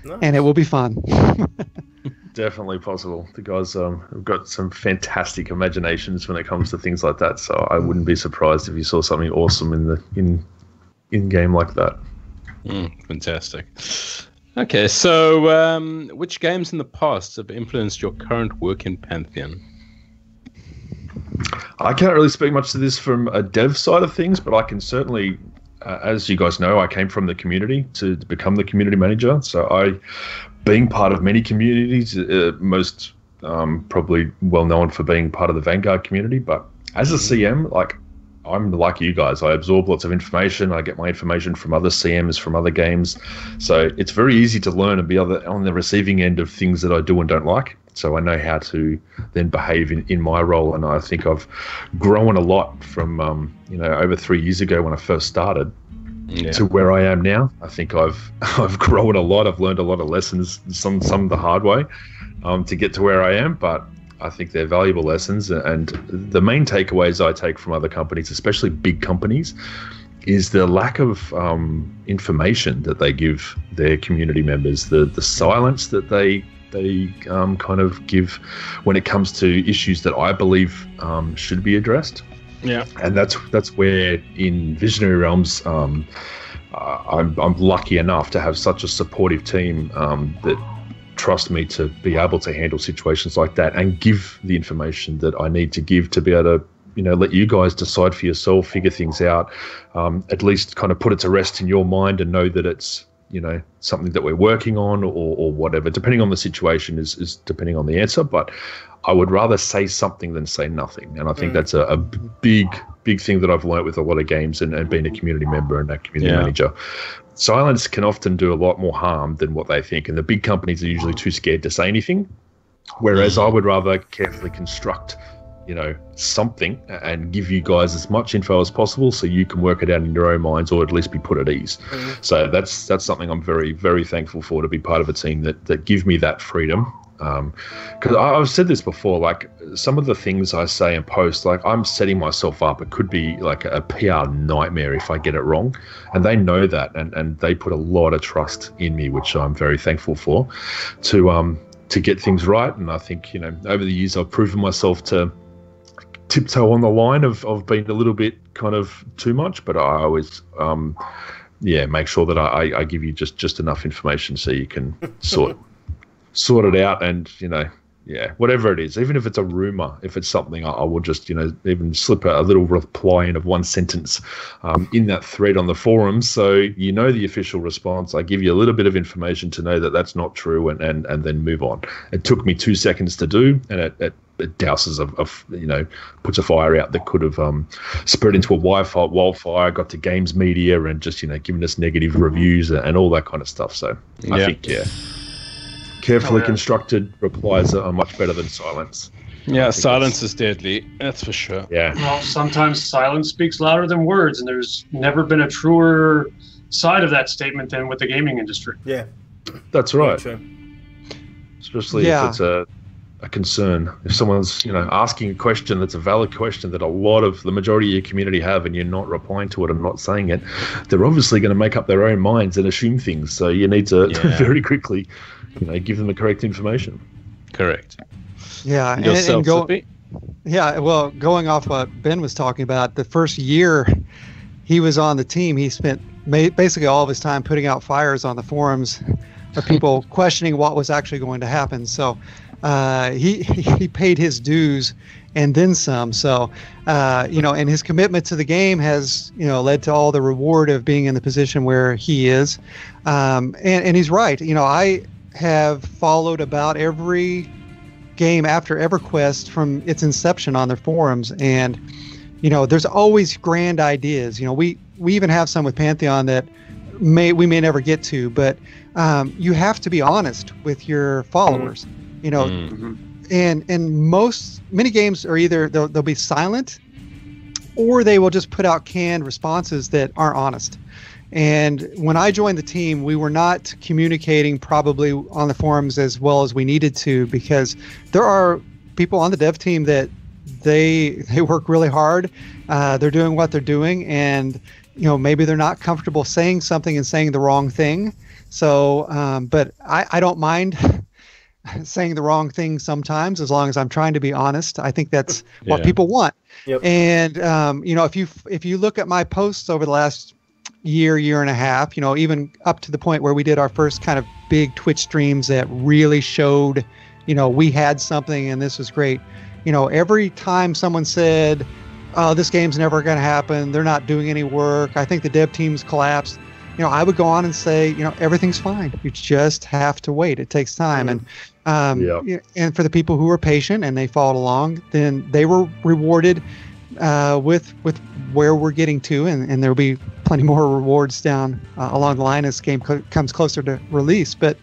Nice. And it will be fun. Definitely possible. The guys have got some fantastic imaginations when it comes to things like that. So I wouldn't be surprised if you saw something awesome in game like that. Fantastic. Okay, so which games in the past have influenced your current work in Pantheon? I can't really speak much to this from a dev side of things, but I can certainly, as you guys know, I came from the community to become the community manager. So being part of many communities, most probably well known for being part of the Vanguard community, but as a CM, I'm like you guys. I absorb lots of information. I get my information from other CMs, from other games. So it's very easy to learn and be on the receiving end of things that I do and don't like. So I know how to then behave in my role. And I think I've grown a lot from, over 3 years ago when I first started to where I am now. I think I've grown a lot. I've learned a lot of lessons, some the hard way, to get to where I am. But I think they're valuable lessons. And the main takeaways I take from other companies, especially big companies, is the lack of information that they give their community members, the silence that they kind of give when it comes to issues that I believe should be addressed. Yeah, and that's where in Visionary Realms, I'm lucky enough to have such a supportive team that trust me to be able to handle situations like that and give the information that I need to give to be able to, let you guys decide for yourself, figure things out, at least kind of put it to rest in your mind and know that it's, something that we're working on or whatever, depending on the situation is depending on the answer. But I would rather say something than say nothing. And I think that's a big thing that I've learned with a lot of games and being a community member and a community manager. Silence can often do a lot more harm than what they think. And the big companies are usually too scared to say anything. Whereas I would rather carefully construct, something and give you guys as much info as possible so you can work it out in your own minds or at least be put at ease. So that's something I'm very, very thankful for, to be part of a team that give me that freedom. Because I've said this before, some of the things I say and post, I'm setting myself up. It could be a PR nightmare if I get it wrong. And they know that and they put a lot of trust in me, which I'm very thankful for, to get things right. And I think, over the years I've proven myself to tiptoe on the line of being a little bit kind of too much, but I always yeah, make sure that I give you just enough information so you can sort it out, and yeah, whatever it is, even if it's a rumor, if it's something, I will just even slip a little reply in of one sentence in that thread on the forums, so the official response. I give you a little bit of information to know that that's not true, and then move on. It took me 2 seconds to do, and it douses puts a fire out that could have spread into a wildfire, got to games media, and just given us negative reviews and all that kind of stuff. So I think carefully constructed replies are much better than silence. Yeah, silence is deadly, that's for sure. Yeah. Well, sometimes silence speaks louder than words, and there's never been a truer side of that statement than with the gaming industry. Yeah, that's right. True. Especially if it's a concern. If someone's asking a question that's a valid question that the majority of your community have, and you're not replying to it and not saying it, they're obviously going to make up their own minds and assume things. So you need to very quickly give them the correct information. Correct. Yeah, well, going off what Ben was talking about, the first year he was on the team, he spent basically all of his time putting out fires on the forums of people questioning what was actually going to happen. So he paid his dues and then some. So and his commitment to the game has led to all the reward of being in the position where he is. And he's right. I have followed about every game after EverQuest from its inception on their forums, and there's always grand ideas. We even have some with Pantheon that we may never get to, but you have to be honest with your followers. And many games are either they'll be silent, or they will just put out canned responses that aren't honest. And when I joined the team, we were not communicating probably on the forums as well as we needed to, because there are people on the dev team that they work really hard. They're doing what they're doing, and maybe they're not comfortable saying something and saying the wrong thing. So, but I don't mind saying the wrong thing sometimes, as long as I'm trying to be honest. I think that's what people want. Yep. And if you look at my posts over the last year and a half, even up to the point where we did our first kind of big Twitch streams that really showed, we had something and this was great. Every time someone said, "Oh, this game's never going to happen, they're not doing any work, I think the dev team's collapsed," I would go on and say, everything's fine. You just have to wait. It takes time. And and for the people who were patient and they followed along, then they were rewarded with where we're getting to, and there'll be plenty more rewards down along the line as the game comes closer to release. But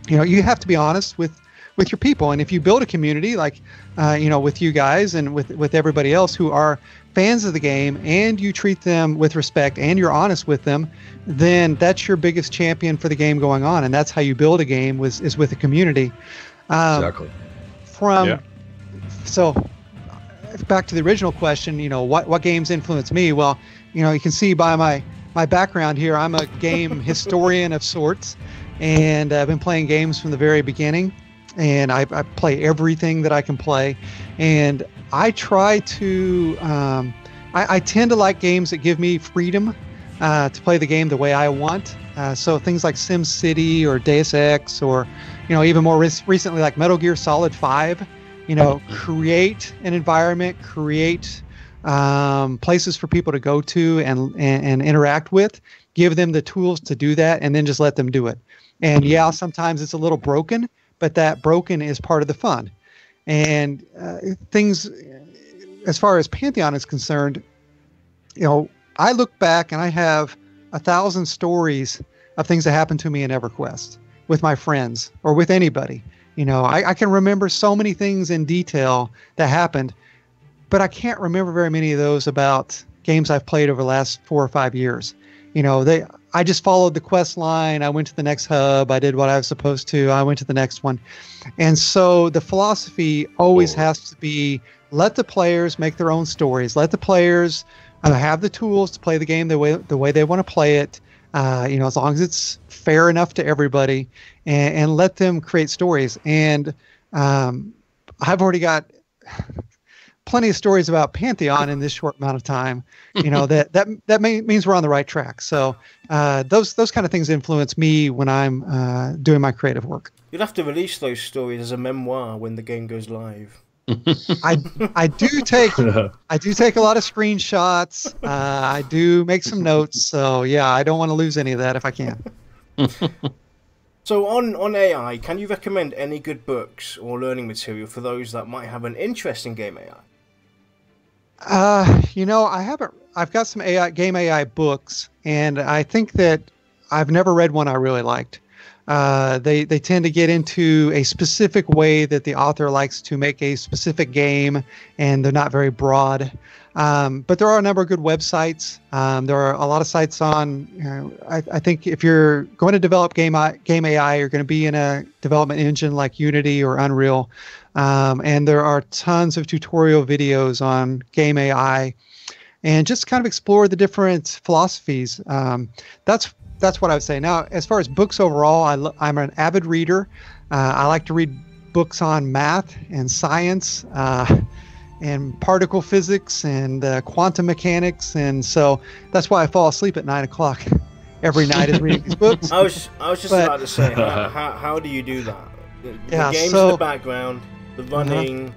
you have to be honest with your people, and if you build a community like with you guys and with everybody else who are fans of the game, and you treat them with respect and you're honest with them, then that's your biggest champion for the game going on, and that's how you build a game is with a community. Exactly. So back to the original question, what games influence me? Well, you can see by my background here, I'm a game historian of sorts, and I've been playing games from the very beginning, and I play everything that I can play, and I try to I tend to like games that give me freedom to play the game the way I want. So things like SimCity or Deus Ex, or even more recently like Metal Gear Solid 5. Create an environment, create places for people to go to and interact with, give them the tools to do that, and then just let them do it. And sometimes it's a little broken, but that broken is part of the fun. And things, as far as Pantheon is concerned, I look back and I have 1,000 stories of things that happened to me in EverQuest with my friends or with anybody. I can remember so many things in detail that happened, but I can't remember very many of those about games I've played over the last 4 or 5 years. I just followed the quest line. I went to the next hub. I did what I was supposed to. I went to the next one. And so the philosophy always has to be, let the players make their own stories. Let the players have the tools to play the game the way they want to play it. As long as it's fair enough to everybody, and let them create stories. And I've already got plenty of stories about Pantheon in this short amount of time, that means we're on the right track. So those kind of things influence me when I'm doing my creative work. You'll have to release those stories as a memoir when the game goes live. I do take a lot of screenshots. I do make some notes. So yeah, I don't want to lose any of that if I can. So on AI, can you recommend any good books or learning material for those that might have an interest in game AI? I haven't. I've got some game AI books, and I think that I've never read one I really liked. They tend to get into a specific way that the author likes to make a specific game, and they're not very broad. But there are a number of good websites. There are a lot of sites on. I think if you're going to develop game AI, you're going to be in a development engine like Unity or Unreal, and there are tons of tutorial videos on game AI, and just kind of explore the different philosophies. That's what I would say. Now, as far as books overall, I'm an avid reader. I like to read books on math and science and particle physics and quantum mechanics, and so that's why I fall asleep at 9 o'clock every night is reading these books. I was just about to say, how do you do that? The games in the background, the running,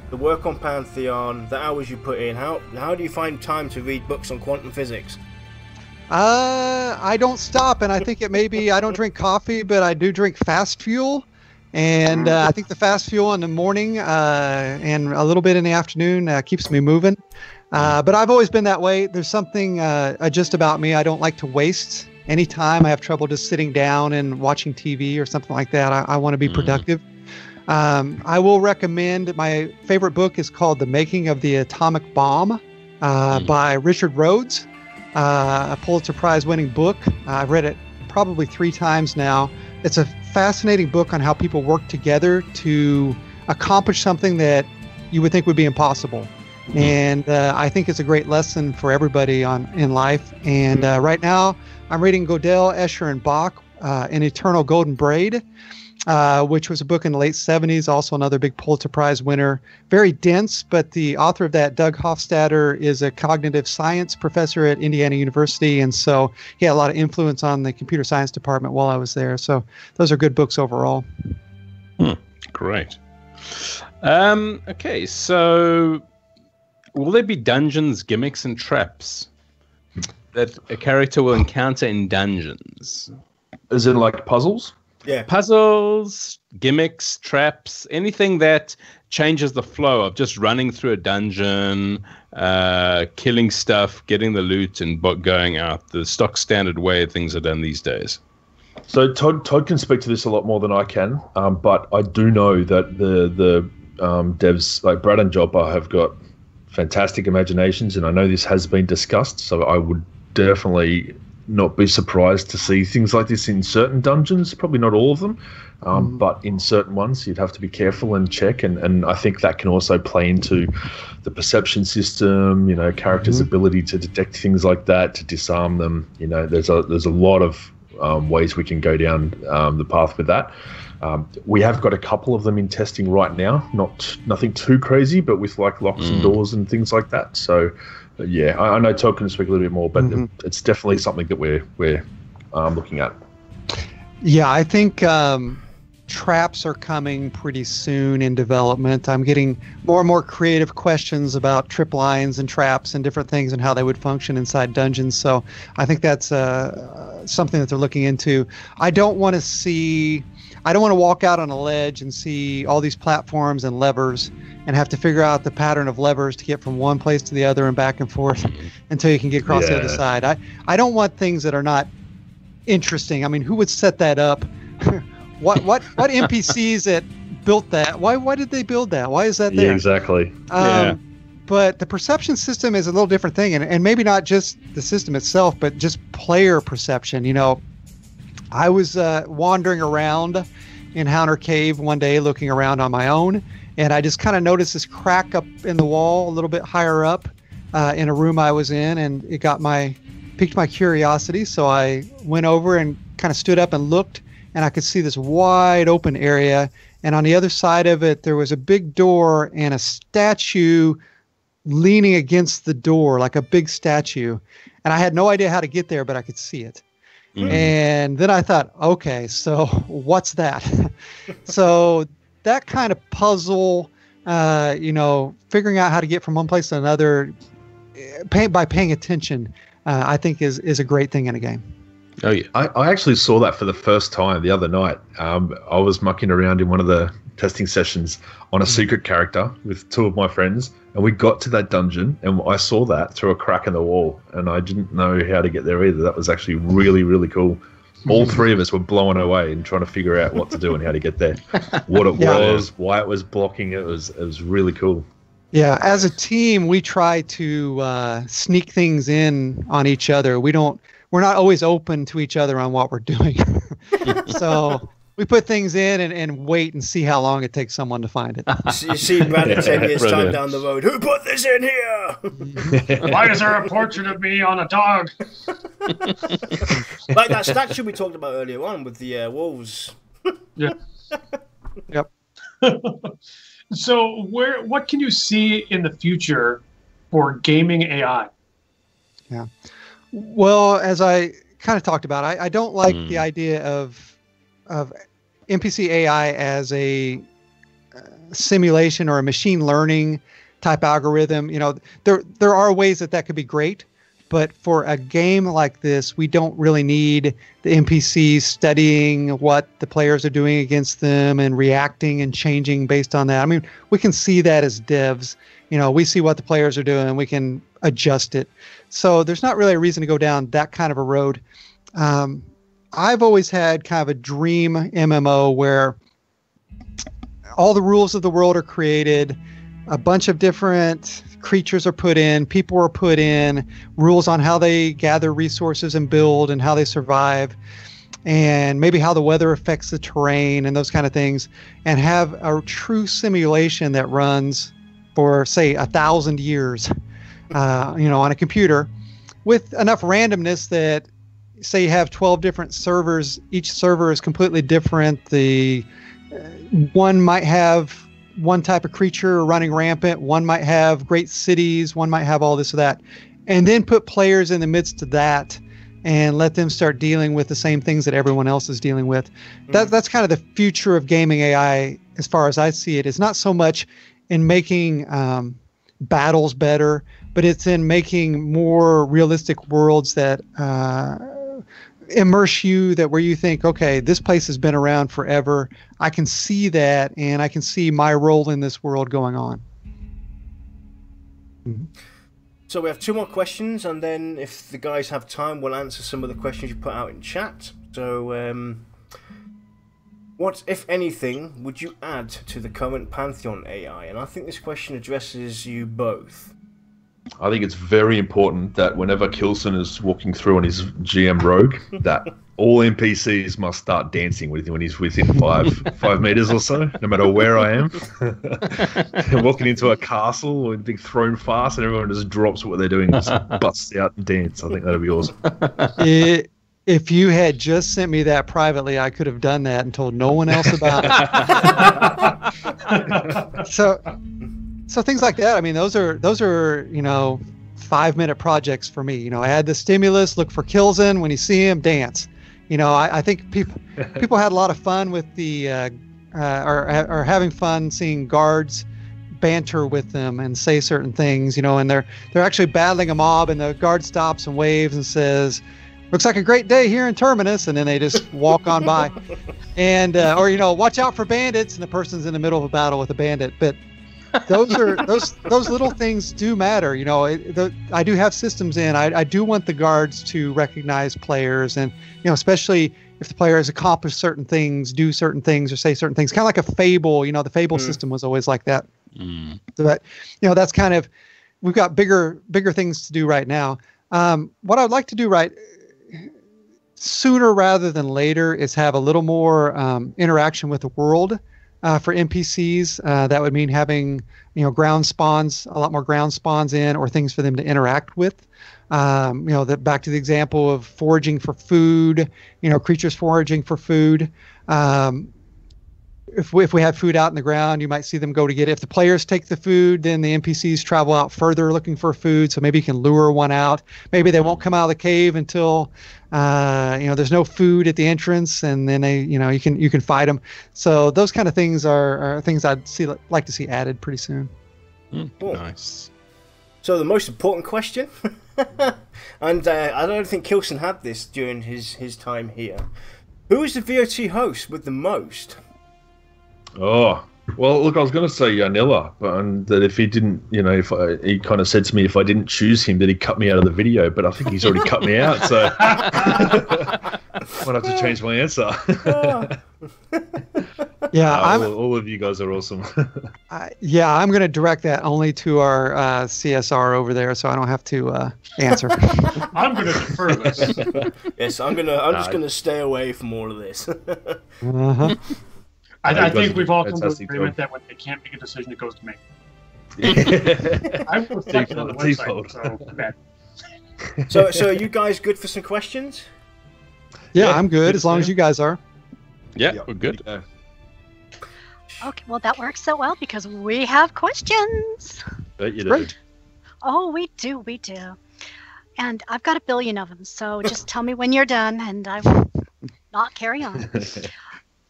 the work on Pantheon, the hours you put in. How do you find time to read books on quantum physics? I don't stop, and I think it may be I don't drink coffee, but I do drink fast fuel, and I think the fast fuel in the morning and a little bit in the afternoon keeps me moving. But I've always been that way. There's something just about me. I don't like to waste any time. I have trouble just sitting down and watching TV or something like that. I want to be productive. I will recommend my favorite book is called The Making of the Atomic Bomb by Richard Rhodes. A Pulitzer Prize winning book. I've read it probably 3 times now. It's a fascinating book on how people work together to accomplish something that you would think would be impossible. And I think it's a great lesson for everybody in life. And right now I'm reading Godel, Escher, and Bach, An Eternal Golden Braid, which was a book in the late 70s, also another big Pulitzer Prize winner. Very dense, but the author of that, Doug Hofstadter, is a cognitive science professor at Indiana University, and so he had a lot of influence on the computer science department while I was there. So those are good books overall. Great. Okay, so will there be dungeons, gimmicks, and traps that a character will encounter in dungeons? As in like puzzles? Yeah. Puzzles, gimmicks, traps, anything that changes the flow of just running through a dungeon, killing stuff, getting the loot, and going out the stock standard way things are done these days. So Todd can speak to this a lot more than I can, but I do know that the devs like Brad and Joppa have got fantastic imaginations, and I know this has been discussed, so I would definitely not be surprised to see things like this in certain dungeons, probably not all of them, but in certain ones you'd have to be careful and check, and I think that can also play into the perception system, characters' ability to detect things like that, to disarm them. There's a lot of ways we can go down the path with that. We have got a couple of them in testing right now, nothing too crazy, but with like locks and doors and things like that. So yeah, I know Todd can speak a little bit more, but it's definitely something that we're looking at. Yeah, I think traps are coming pretty soon in development. I'm getting more and more creative questions about trip lines and traps and different things and how they would function inside dungeons. So I think that's something that they're looking into. I don't want to walk out on a ledge and see all these platforms and levers and have to figure out the pattern of levers to get from one place to the other and back and forth until you can get across the other side. I don't want things that are not interesting. I mean, who would set that up? What NPCs that built that? Why did they build that? Why is that there? Yeah, exactly. But the perception system is a little different thing, and maybe not just the system itself, but just player perception. I was wandering around in Haunter Cave one day looking around on my own, and I just kind of noticed this crack up in the wall a little bit higher up in a room I was in, and it piqued my curiosity. So I went over and kind of stood up and looked, and I could see this wide open area, and on the other side of it there was a big door and a statue leaning against the door like a big statue, and I had no idea how to get there, but I could see it. And then I thought, okay, so what's that? So that kind of puzzle, figuring out how to get from one place to another by paying attention, I think is a great thing in a game. Oh yeah, I actually saw that for the first time the other night. I was mucking around in one of the testing sessions on a secret character with two of my friends, and we got to that dungeon, and I saw that through a crack in the wall, and I didn't know how to get there either. That was actually really, really cool. All three of us were blown away and trying to figure out what to do and how to get there, what it was, why it was blocking. It was really cool. Yeah, as a team, we try to sneak things in on each other. We're not always open to each other on what we're doing. So we put things in and wait and see how long it takes someone to find it. You see Brad at 10 years time down the road. Who put this in here? Why is there a portrait of me on a dog? Like that statue we talked about earlier on with the wolves. Yeah. Yep. So what can you see in the future for gaming AI? Yeah. Well, as I kind of talked about, I don't like the idea of NPC AI as a simulation or a machine learning type algorithm. There are ways that could be great, but for a game like this, we don't really need the NPCs studying what the players are doing against them and reacting and changing based on that. I mean, we can see that as devs. We see what the players are doing, we can adjust it. So there's not really a reason to go down that kind of a road. I've always had kind of a dream MMO where all the rules of the world are created, a bunch of different creatures are put in, people are put in, rules on how they gather resources and build and how they survive, and maybe how the weather affects the terrain and those kind of things, and have a true simulation that runs for, say, 1,000 years, on a computer with enough randomness that, say you have 12 different servers, each server is completely different. The one might have one type of creature running rampant, one might have great cities, one might have all this or that, and then put players in the midst of that and let them start dealing with the same things that everyone else is dealing with. That's kind of the future of gaming AI as far as I see it. It's not so much in making battles better, but it's in making more realistic worlds that immerse you, that where you think, okay, this place has been around forever. I can see that, and I can see my role in this world going on. Mm-hmm. So we have two more questions, and then if the guys have time, we'll answer some of the questions you put out in chat. So what, if anything, would you add to the current Pantheon AI? And I think this question addresses you both. I think it's very important that whenever Kilsin is walking through on his GM rogue, that all NPCs must start dancing with him when he's within 5 meters or so, no matter where I am. Walking into a castle or being thrown fast, and everyone just drops what they're doing and just busts out and dance. I think that'd be awesome. If you had just sent me that privately, I could have done that and told no one else about it. So things like that. I mean, those are 5-minute projects for me. Add the stimulus, look for Kilsin. When you see him, dance. I think people had a lot of fun with the are having fun seeing guards banter with them and say certain things. And they're actually battling a mob, and the guard stops and waves and says, "Looks like a great day here in Terminus," and then they just walk on by. And or watch out for bandits, and the person's in the middle of a battle with a bandit. But those little things do matter. I do have systems in. I do want the guards to recognize players, and especially if the player has accomplished certain things, do certain things, or say certain things. Kind of like a Fable. The Fable system was always like that. But that's kind of, we've got bigger things to do right now. What I'd like to do sooner rather than later is have a little more interaction with the world. For NPCs, that would mean having, ground spawns, a lot more ground spawns in, or things for them to interact with. Back to the example of foraging for food, creatures foraging for food. if we have food out in the ground, you might see them go to get it. If the players take the food, then the NPCs travel out further looking for food. So maybe you can lure one out. Maybe they won't come out of the cave until there's no food at the entrance, and then you can fight them. So those kind of things are things I'd like to see added pretty soon. Cool. Nice. So the most important question, and I don't think Kilsin had this during his time here. Who is the VoT host with the most? Oh, well, look, I was going to say Yanilla, but that if he didn't, he kind of said to me if I didn't choose him, that he'd cut me out of the video. But I think he's already cut me out, so might have to change my answer. Yeah, all of you guys are awesome. I'm going to direct that only to our CSR over there, so I don't have to answer. I'm going to defer this. Yes, I'm just going to stay away from all of this. Uh-huh. I think we've all come to agreement that when they can't make a decision, it goes to me. I've reflected on the website, so bad. So are you guys good for some questions? Yeah, I'm good as long as you guys are. Yeah, we're good. Okay, well, that works so well because we have questions. Bet you do. Great. Oh, we do. And I've got 1 billion of them, so just tell me when you're done and I will not carry on.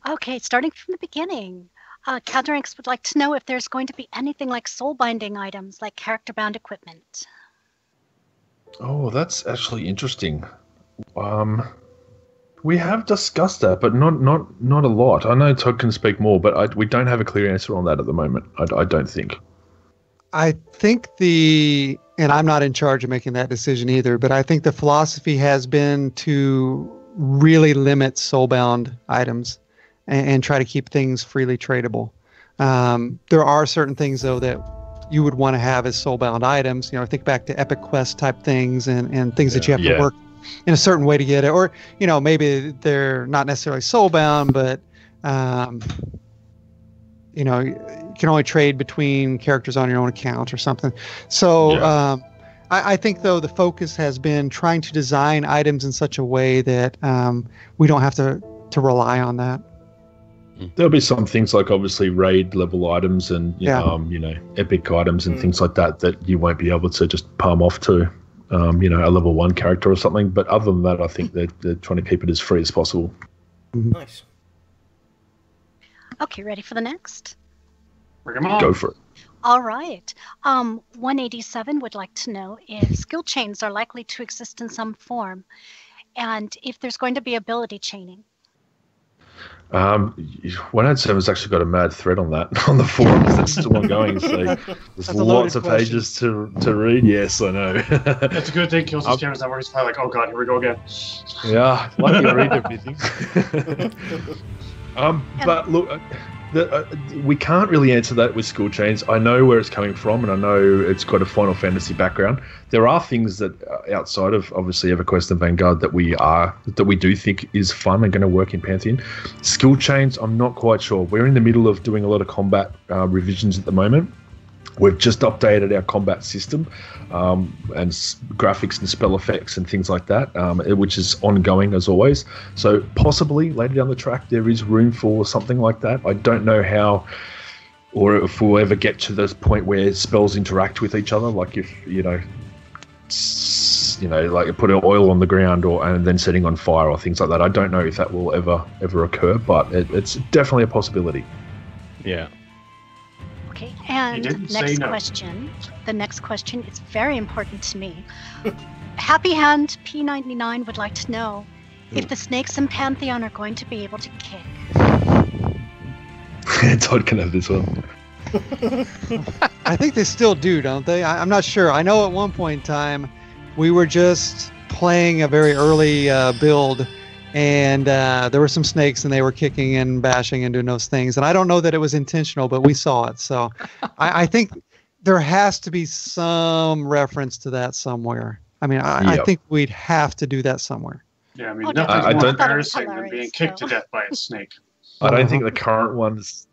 Okay, starting from the beginning. Cadranx would like to know if there's going to be anything like soul-binding items, like character-bound equipment. Oh, that's actually interesting. We have discussed that, but not a lot. I know Todd can speak more, but we don't have a clear answer on that at the moment. I don't think. I think and I'm not in charge of making that decision either, but I think the philosophy has been to really limit soulbound items and try to keep things freely tradable. There are certain things, though, that you would want to have as soulbound items. Think back to Epic Quest type things and things that you have to work in a certain way to get it. Or, maybe they're not necessarily soulbound, but, you can only trade between characters on your own account or something. So I think, though, the focus has been trying to design items in such a way that we don't have to rely on that. There'll be some things like obviously raid level items and epic items and things like that you won't be able to just palm off to a level 1 character or something. But other than that, I think they're trying to keep it as free as possible. Nice. Okay, ready for the next? Bring 'em on. Go for it. All right. 187 would like to know if skill chains are likely to exist in some form, and if there's going to be ability chaining. 187 has actually got a mad thread on that on the forums that's still ongoing. So there's lots of pages to read. Yes, I know. That's a good thing. Kilsin's camera's not working. He's probably like, oh god, here we go again. Yeah, lucky I read everything. But look, we can't really answer that with skill chains. I know where it's coming from, and I know it's got a Final Fantasy background. There are things that outside of obviously EverQuest and Vanguard that we do think is fun and going to work in Pantheon. Skill chains, I'm not quite sure. We're in the middle of doing a lot of combat revisions at the moment. We've just updated our combat system and graphics and spell effects and things like that, which is ongoing as always. So possibly later down the track there is room for something like that. I don't know how, or if we'll ever get to this point where spells interact with each other, like if like you put oil on the ground and then setting on fire or things like that. I don't know if that will ever occur, but it's definitely a possibility. Yeah. Okay, and question. The next question is very important to me. Happy Hand P99 would like to know if the snakes in Pantheon are going to be able to kick. Todd can have this one. I think they still do, don't they? I'm not sure. I know at one point in time we were just playing a very early build, and there were some snakes and they were kicking and bashing and doing those things. And I don't know that it was intentional, but we saw it. So I think there has to be some reference to that somewhere. I mean, I think we'd have to do that somewhere. Yeah, I mean, nothing's more embarrassing than being kicked to death by a snake. I don't think the current ones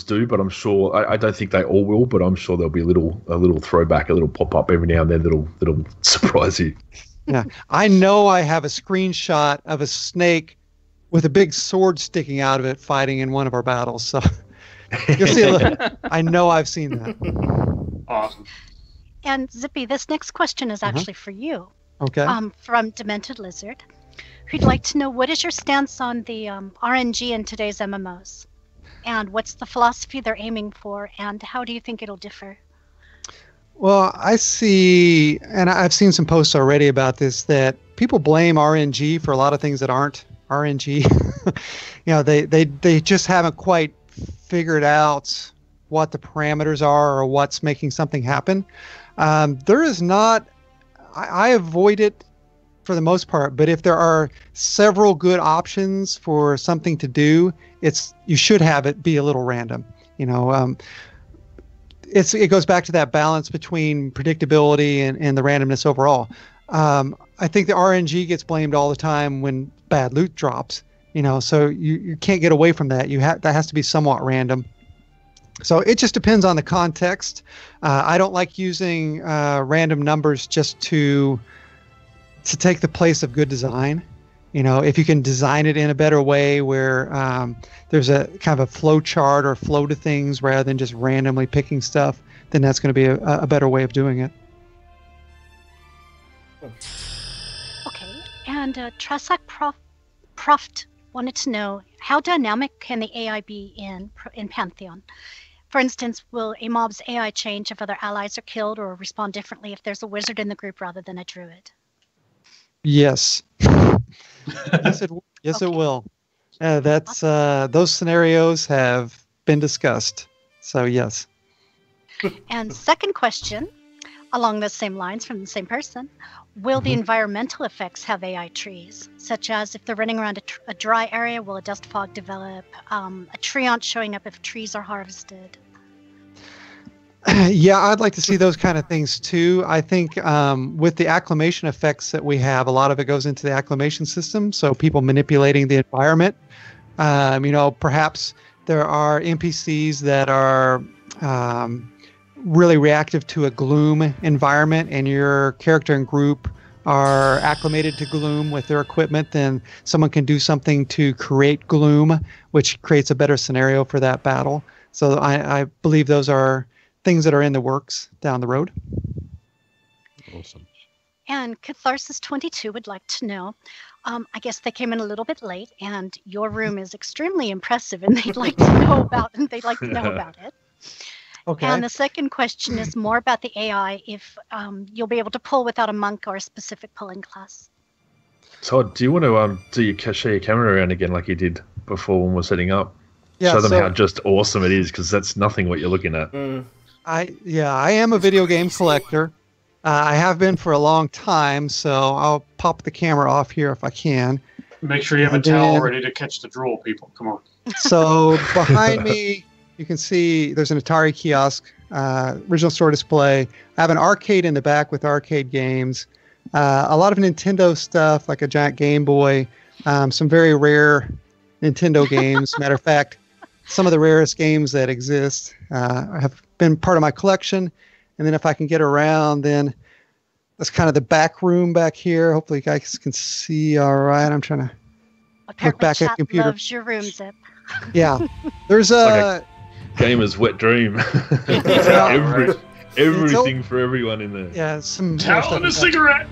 do, but I'm sure I don't think they all will, but I'm sure there'll be a little throwback, a little pop up every now and then that'll surprise you. Yeah, I know I have a screenshot of a snake with a big sword sticking out of it, fighting in one of our battles. So you'll see. I know I've seen that. Awesome. And Zippy, this next question is actually for you. Okay. From Demented Lizard, who'd like to know, what is your stance on the RNG in today's MMOs? And what's the philosophy they're aiming for, and how do you think it'll differ? Well, I see, and I've seen some posts already about this, that people blame RNG for a lot of things that aren't RNG. They just haven't quite figured out what the parameters are or what's making something happen. There is not, I avoid it for the most part, but if there are several good options for something to do, you should have it be a little random. It goes back to that balance between predictability and the randomness overall. I think the RNG gets blamed all the time when bad loot drops, so you can't get away from that. That has to be somewhat random. So it just depends on the context. I don't like using random numbers just to take the place of good design. If you can design it in a better way where there's a kind of a flow chart or flow to things rather than just randomly picking stuff, then that's going to be a better way of doing it. Okay, and Trasak Proft wanted to know, how dynamic can the AI be in Pantheon? For instance, will a mob's AI change if other allies are killed, or respond differently if there's a wizard in the group rather than a druid? Yes. Yes, it will. Those scenarios have been discussed. So yes. And second question, along the same lines from the same person, will the environmental effects have AI trees, such as if they're running around a dry area, will a dust fog develop? A treant showing up if trees are harvested? Yeah, I'd like to see those kind of things too. I think with the acclimation effects that we have, a lot of it goes into the acclimation system. So people manipulating the environment. Perhaps there are NPCs that are really reactive to a gloom environment, and your character and group are acclimated to gloom with their equipment, then someone can do something to create gloom, which creates a better scenario for that battle. So I believe those are things that are in the works down the road. Awesome. And Catharsis22 would like to know, I guess they came in a little bit late, and your room is extremely impressive, and they'd like to know about it. Okay. And the second question is more about the AI, if you'll be able to pull without a monk or a specific pulling class. Todd, do you want to show your camera around again like you did before when we're setting up? Yeah, show them how just awesome it is, because that's nothing what you're looking at. I am a video game collector. I have been for a long time, so I'll pop the camera off here if I can. Make sure you have a towel ready to catch the drool, people. Come on. So behind me, you can see there's an Atari kiosk, original store display. I have an arcade in the back with arcade games, a lot of Nintendo stuff like a giant Game Boy, some very rare Nintendo games. Matter of fact, some of the rarest games that exist have been part of my collection. And then if I can get around, then that's kind of the back room back here. Hopefully you guys can see all right. I'm trying to look back at the computer. Loves your room, Zip. Yeah. There's a gamer's wet dream. Everything for everyone in there. Yeah, some towel and a cigarette.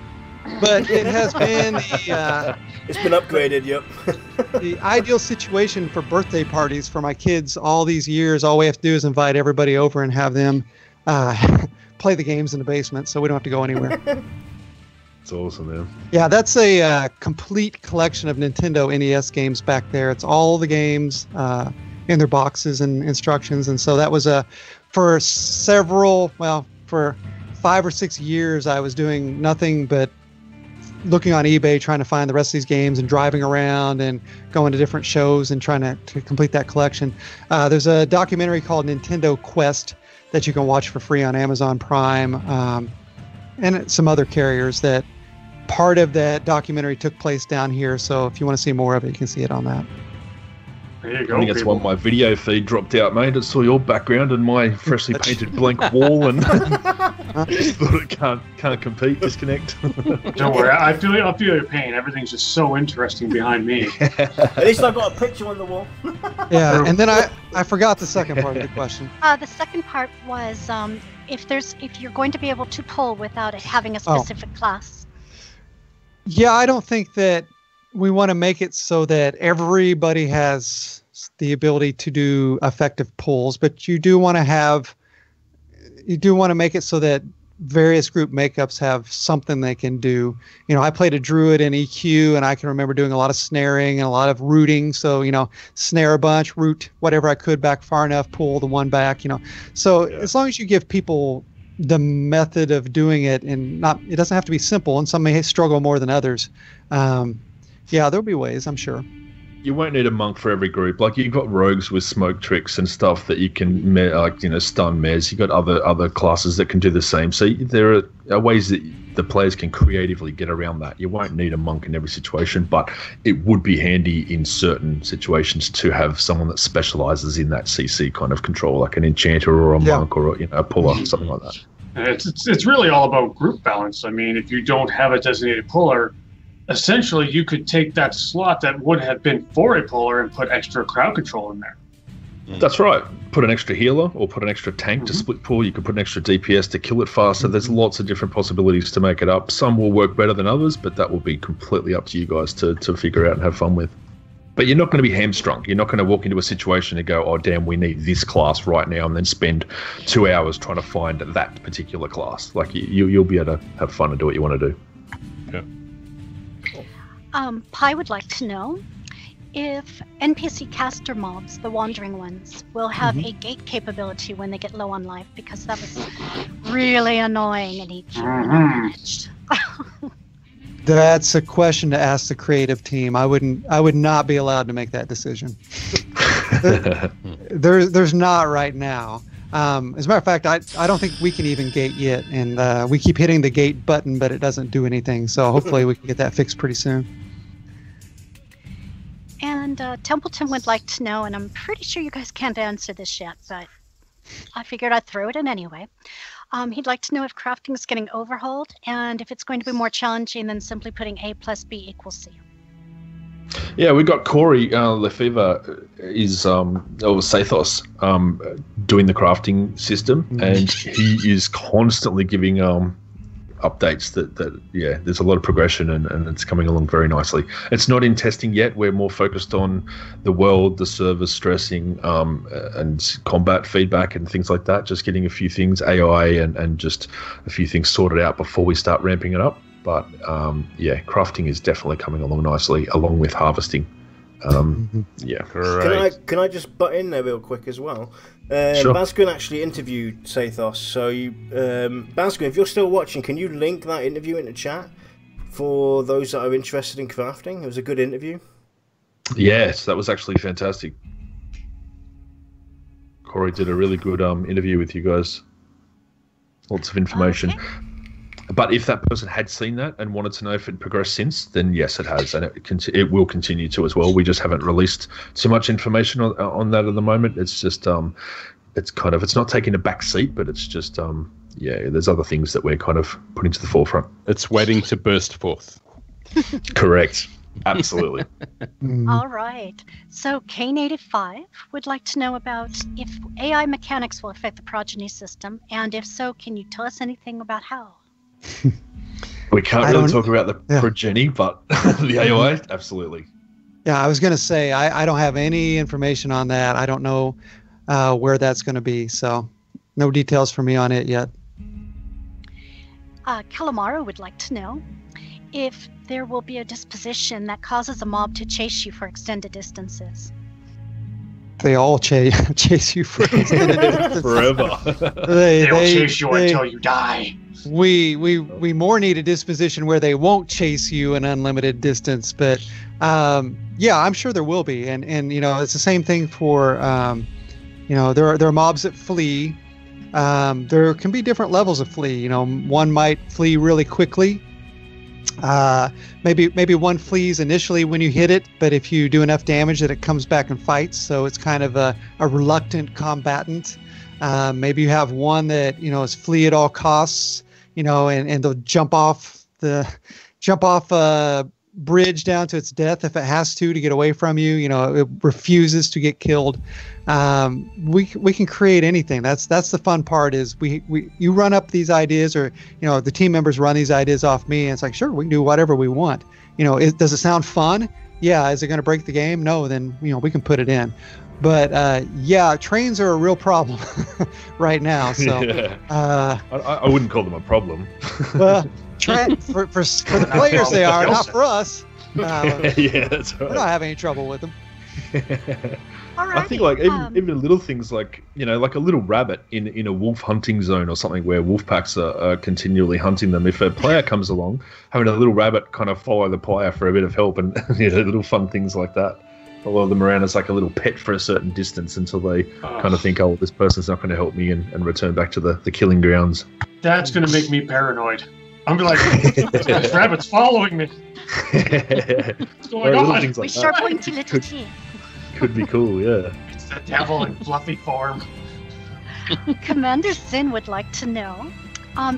But it has been the it's been upgraded, yep. the ideal situation for birthday parties for my kids all these years. All we have to do is invite everybody over and have them play the games in the basement, so we don't have to go anywhere. It's awesome, man. Yeah, that's a complete collection of Nintendo NES games back there. It's all the games in their boxes and instructions, and so that was for 5 or 6 years I was doing nothing but looking on eBay trying to find the rest of these games and driving around and going to different shows and trying to complete that collection. There's a documentary called Nintendo Quest that you can watch for free on Amazon Prime, and some other carriers. That part of that documentary took place down here, so if you want to see more of it, you can see it on that. There you go. I think that's why my video feed dropped out, mate. It saw your background and my freshly painted blank wall, and just thought it can't compete. Disconnect. Don't worry, I feel your pain. Everything's just so interesting behind me. At least I've got a picture on the wall. Yeah, and then I forgot the second part of the question. The second part was if you're going to be able to pull without it having a specific class. Yeah, I don't think that we want to make it so that everybody has the ability to do effective pulls, but you do want to make it so that various group makeups have something they can do. I played a druid in EQ, and I can remember doing a lot of snaring and a lot of rooting. So, snare a bunch, root whatever I could back far enough, pull the one back, So as long as you give people the method of doing it, and it doesn't have to be simple, and some may struggle more than others. Yeah, there'll be ways, I'm sure. You won't need a monk for every group. Like, you've got rogues with smoke tricks and stuff that you can, stun mez. You've got other classes that can do the same. So there are ways that the players can creatively get around that. You won't need a monk in every situation, but it would be handy in certain situations to have someone that specializes in that CC kind of control, like an enchanter or a monk or a puller, something like that. It's really all about group balance. I mean, if you don't have a designated puller, essentially you could take that slot that would have been for a puller and put extra crowd control in there. That's right. Put an extra healer or put an extra tank to split pull. You could put an extra DPS to kill it faster. There's lots of different possibilities to make it up. Some will work better than others, but that will be completely up to you guys to figure out and have fun with. But you're not going to be hamstrung. You're not going to walk into a situation and go, oh, damn, we need this class right now, and then spend 2 hours trying to find that particular class. Like, you'll be able to have fun and do what you want to do. Yeah. Pi would like to know if NPC caster mobs, the wandering ones, will have a gate capability when they get low on life, because that was really annoying in EQ when I managed. That's a question to ask the creative team. I would not be allowed to make that decision. There's not right now. As a matter of fact, I don't think we can even gate yet, and we keep hitting the gate button, but it doesn't do anything. So hopefully we can get that fixed pretty soon. And Templeton would like to know, and I'm pretty sure you guys can't answer this yet, but I figured I'd throw it in anyway. He'd like to know if crafting is getting overhauled, and if it's going to be more challenging than simply putting A plus B equals C. Yeah, we got Corey Lefevre is Sathos doing the crafting system, and he is constantly giving updates that there's a lot of progression and it's coming along very nicely. It's not in testing yet. We're more focused on the world, the server stressing, and combat feedback and things like that. Just getting a few things AI and just a few things sorted out before we start ramping it up. But crafting is definitely coming along nicely, along with harvesting. Yeah, correct. Can I just butt in there real quick as well? Sure. Baskin actually interviewed Sathos. So Baskin, if you're still watching, can you link that interview into chat for those that are interested in crafting? It was a good interview. Yes, that was actually fantastic. Corey did a really good interview with you guys. Lots of information. Okay. But if that person had seen that and wanted to know if it progressed since, then yes, it has, and it will continue to as well. We just haven't released too much information on that at the moment. It's just it's not taking a back seat, but it's just there's other things that we're kind of putting to the forefront. It's waiting to burst forth. Correct. Absolutely. All right. So K-Native5 would like to know about if AI mechanics will affect the progeny system, and if so, can you tell us anything about how? We can't really talk about the progeny, but the AI, absolutely. Yeah, I was going to say, I don't have any information on that. I don't know where that's going to be, so no details for me on it yet. Calamaro would like to know if there will be a disposition that causes a mob to chase you for extended distances. They all chase you for extended distances. Forever. They'll chase you until you die. We more need a disposition where they won't chase you an unlimited distance, but I'm sure there will be, and it's the same thing for there are mobs that flee. There can be different levels of flee. One might flee really quickly, Maybe one flees initially when you hit it, but if you do enough damage that it comes back and fights, so it's kind of a reluctant combatant. Maybe you have one that is flee at all costs, and they'll jump off a bridge down to its death if it has to get away from you. It refuses to get killed. We can create anything. That's the fun part is you run up these ideas, or the team members run these ideas off me, and it's like, sure, we can do whatever we want. Does it sound fun? Yeah. Is it going to break the game? No. Then we can put it in. But yeah, trains are a real problem right now. So I wouldn't call them a problem. Well, for the players they are, not for us. Yeah, that's right. We don't have any trouble with them. I think like even little things like like a little rabbit in a wolf hunting zone or something where wolf packs are continually hunting them. If a player comes along, having a little rabbit kind of follow the player for a bit of help and little fun things like that. A lot of them around as like a little pet for a certain distance until they kind of think, oh, this person's not going to help me and return back to the killing grounds. That's going to make me paranoid. I'm like, this rabbit's following me. What's going on? Like With sharp pointy little teeth. Could be cool, yeah. It's the devil in fluffy form. Commander Sin would like to know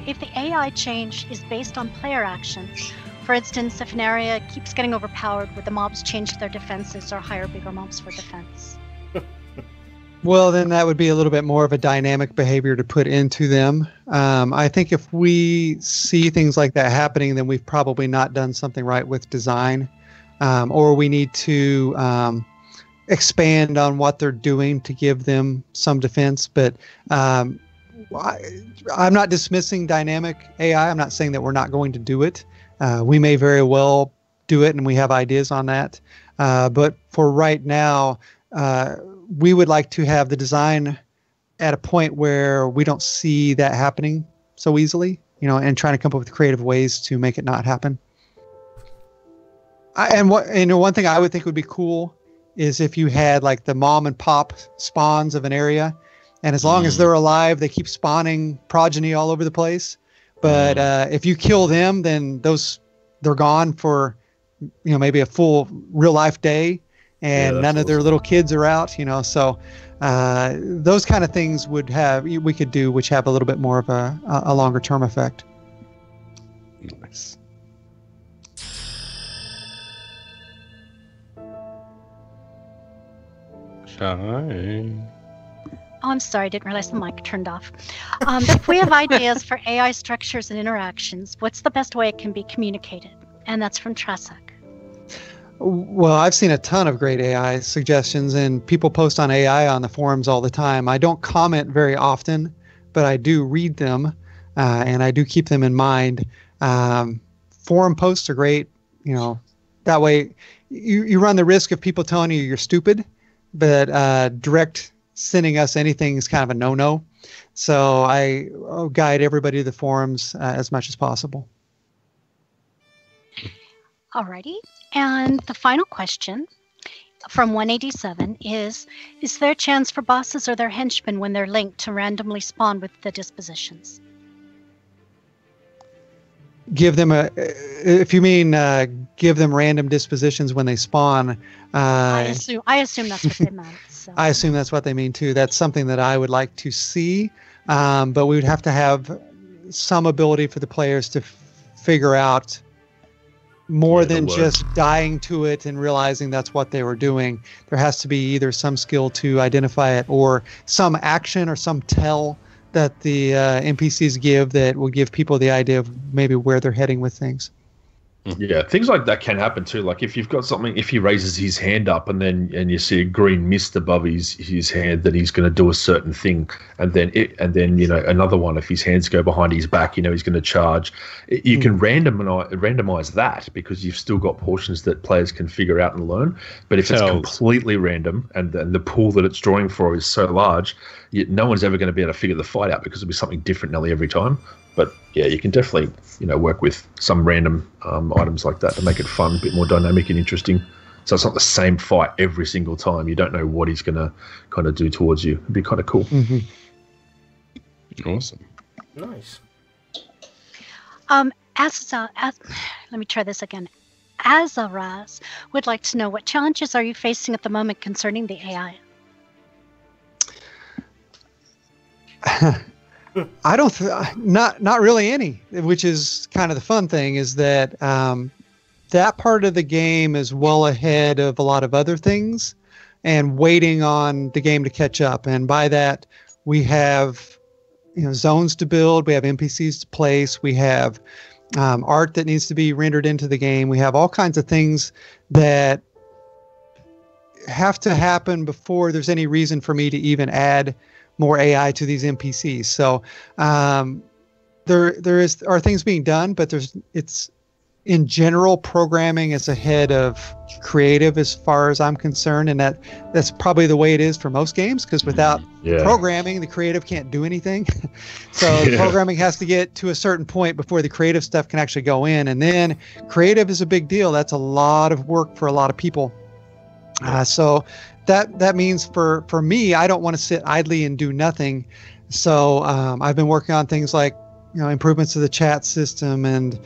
if the AI change is based on player actions. For instance, if an area keeps getting overpowered, would the mobs change their defenses or hire bigger mobs for defense? Well, then that would be a little bit more of a dynamic behavior to put into them. I think if we see things like that happening, then we've probably not done something right with design, or we need to expand on what they're doing to give them some defense. But I'm not dismissing dynamic AI. I'm not saying that we're not going to do it. We may very well do it, and we have ideas on that. But for right now, we would like to have the design at a point where we don't see that happening so easily, and trying to come up with creative ways to make it not happen. One thing I would think would be cool is if you had like the mom and pop spawns of an area, and as long as they're alive, they keep spawning progeny all over the place. But if you kill them, then they're gone for maybe a full real life day, and none of their little kids are out. So those kind of things we could do, which have a little bit more of a longer term effect. Nice. Oh, I'm sorry, I didn't realize the mic turned off. If we have ideas for AI structures and interactions, what's the best way it can be communicated? And that's from Trasak. Well, I've seen a ton of great AI suggestions, and people post on AI on the forums all the time. I don't comment very often, but I do read them, and I do keep them in mind. Forum posts are great. That way you run the risk of people telling you you're stupid, but direct sending us anything is kind of a no-no. So I guide everybody to the forums as much as possible. Alrighty. And the final question from 187 is there a chance for bosses or their henchmen when they're linked to randomly spawn with the dispositions? Give them if you mean give them random dispositions when they spawn. I assume that's what they meant. So. I assume that's what they mean too. That's something that I would like to see, but we would have to have some ability for the players to figure out more than just dying to it and realizing that's what they were doing. There has to be either some skill to identify it or some action or some tell that the NPCs give that will give people the idea of maybe where they're heading with things. Yeah, things like that can happen too. Like if you've got something, if he raises his hand up and you see a green mist above his hand, that he's going to do a certain thing, and then another one, if his hands go behind his back, he's going to charge. You can randomize that because you've still got portions that players can figure out and learn. But if it's completely random and the pool that it's drawing for is so large, no one's ever going to be able to figure the fight out because it'll be something different nearly every time. But yeah, you can definitely, work with some random items like that to make it fun, a bit more dynamic and interesting. So it's not the same fight every single time. You don't know what he's going to kind of do towards you. It'd be kind of cool. Mm-hmm. Awesome. Nice. let me try this again. Azaraz would like to know, what challenges are you facing at the moment concerning the AI? I don't, not really any, which is kind of the fun thing, is that that part of the game is well ahead of a lot of other things and waiting on the game to catch up. And by that, we have zones to build, we have NPCs to place, we have art that needs to be rendered into the game. We have all kinds of things that have to happen before there's any reason for me to even add more AI to these NPCs. So there are things being done, but it's in general, programming is ahead of creative as far as I'm concerned, and that's probably the way it is for most games, because without programming, the creative can't do anything. So the programming has to get to a certain point before the creative stuff can actually go in, and then creative is a big deal. That's a lot of work for a lot of people. So that means for me, I don't want to sit idly and do nothing. So I've been working on things like improvements to the chat system, and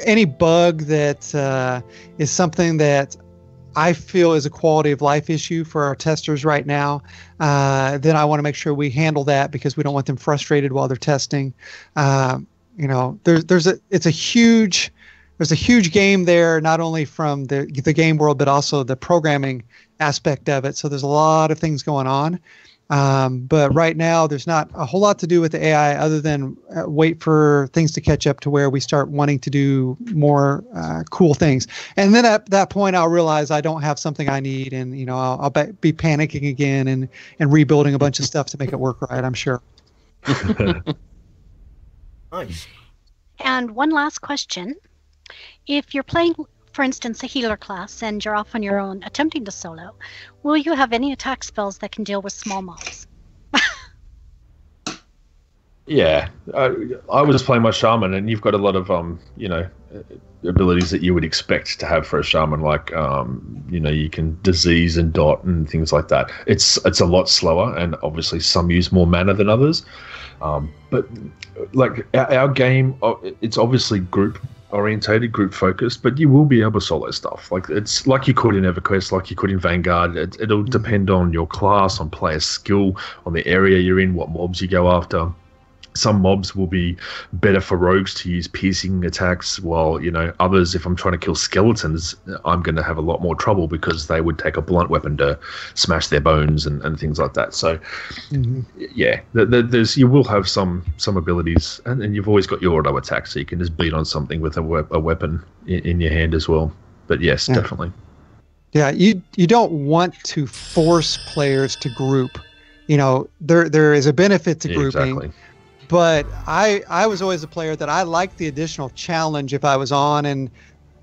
any bug that is something that I feel is a quality of life issue for our testers right now. Then I want to make sure we handle that, because we don't want them frustrated while they're testing. There's a huge game there, not only from the game world, but also the programming aspect of it. So there's a lot of things going on. But right now, there's not a whole lot to do with the AI other than wait for things to catch up to where we start wanting to do more cool things. And then at that point, I'll realize I don't have something I need, and I'll be panicking again and rebuilding a bunch of stuff to make it work right, I'm sure. Nice. And one last question. If you're playing, for instance, a healer class and you're off on your own attempting to solo, will you have any attack spells that can deal with small mobs? Yeah, I was playing my shaman, and you've got a lot of abilities that you would expect to have for a shaman, like you can disease and dot and things like that. It's a lot slower, and obviously some use more mana than others. But like our game, it's obviously group orientated, group focused, but you will be able to solo stuff. Like it's like you could in EverQuest, like you could in Vanguard. It'll depend on your class, on player skill, on the area you're in, what mobs you go after. Some mobs will be better for rogues to use piercing attacks, while others, if I'm trying to kill skeletons, I'm going to have a lot more trouble because they would take a blunt weapon to smash their bones and things like that. So you will have some abilities, and you've always got your auto attack, so you can just beat on something with a weapon in your hand as well. But yes, definitely. Yeah, you don't want to force players to group. There is a benefit to grouping. Exactly. But I was always a player that I liked the additional challenge if I was on and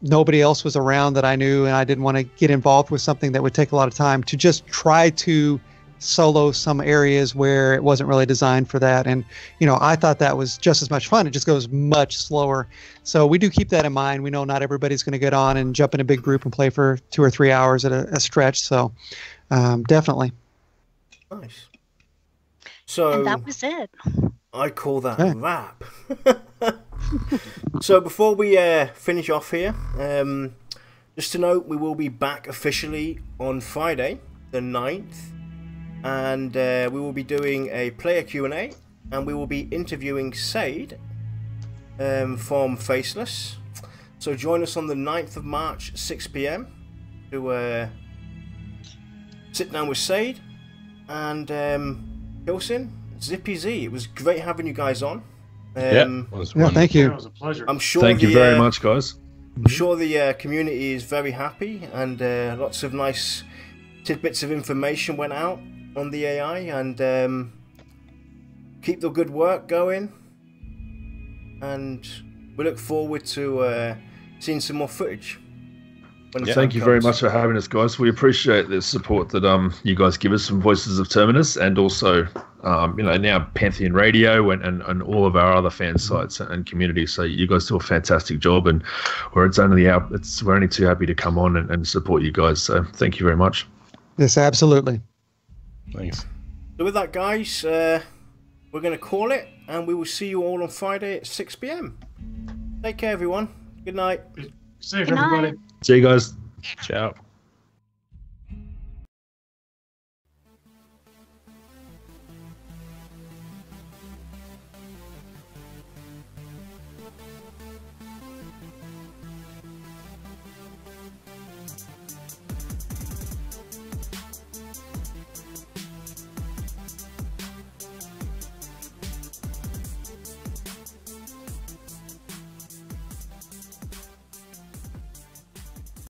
nobody else was around that I knew, and I didn't want to get involved with something that would take a lot of time, to just try to solo some areas where it wasn't really designed for that. And, I thought that was just as much fun. It just goes much slower. So we do keep that in mind. We know not everybody's going to get on and jump in a big group and play for 2 or 3 hours at a stretch. So definitely. Nice. So and that was it. I call that a wrap. So before we finish off here, just to note, we will be back officially on Friday, the 9th, and we will be doing a player Q&A, and we will be interviewing Sade from Faceless. So join us on the 9th of March, 6 PM, to sit down with Sade and Kilsin, Zippyzee. It was great having you guys on. Thank you. It was a pleasure. I'm sure. Thank you very much, guys. I'm sure the community is very happy, and lots of nice tidbits of information went out on the AI. And keep the good work going. And we look forward to seeing some more footage. Thank you very much for having us, guys. We appreciate the support that you guys give us from Voices of Terminus, and also now Pantheon Radio and all of our other fan sites and communities. So you guys do a fantastic job, and we're only too happy to come on and support you guys. So thank you very much. Yes, absolutely. Thanks. So with that, guys, we're going to call it, and we will see you all on Friday at 6 PM. Take care, everyone. Good night. Safe, Good night. everybody. See you guys. Ciao.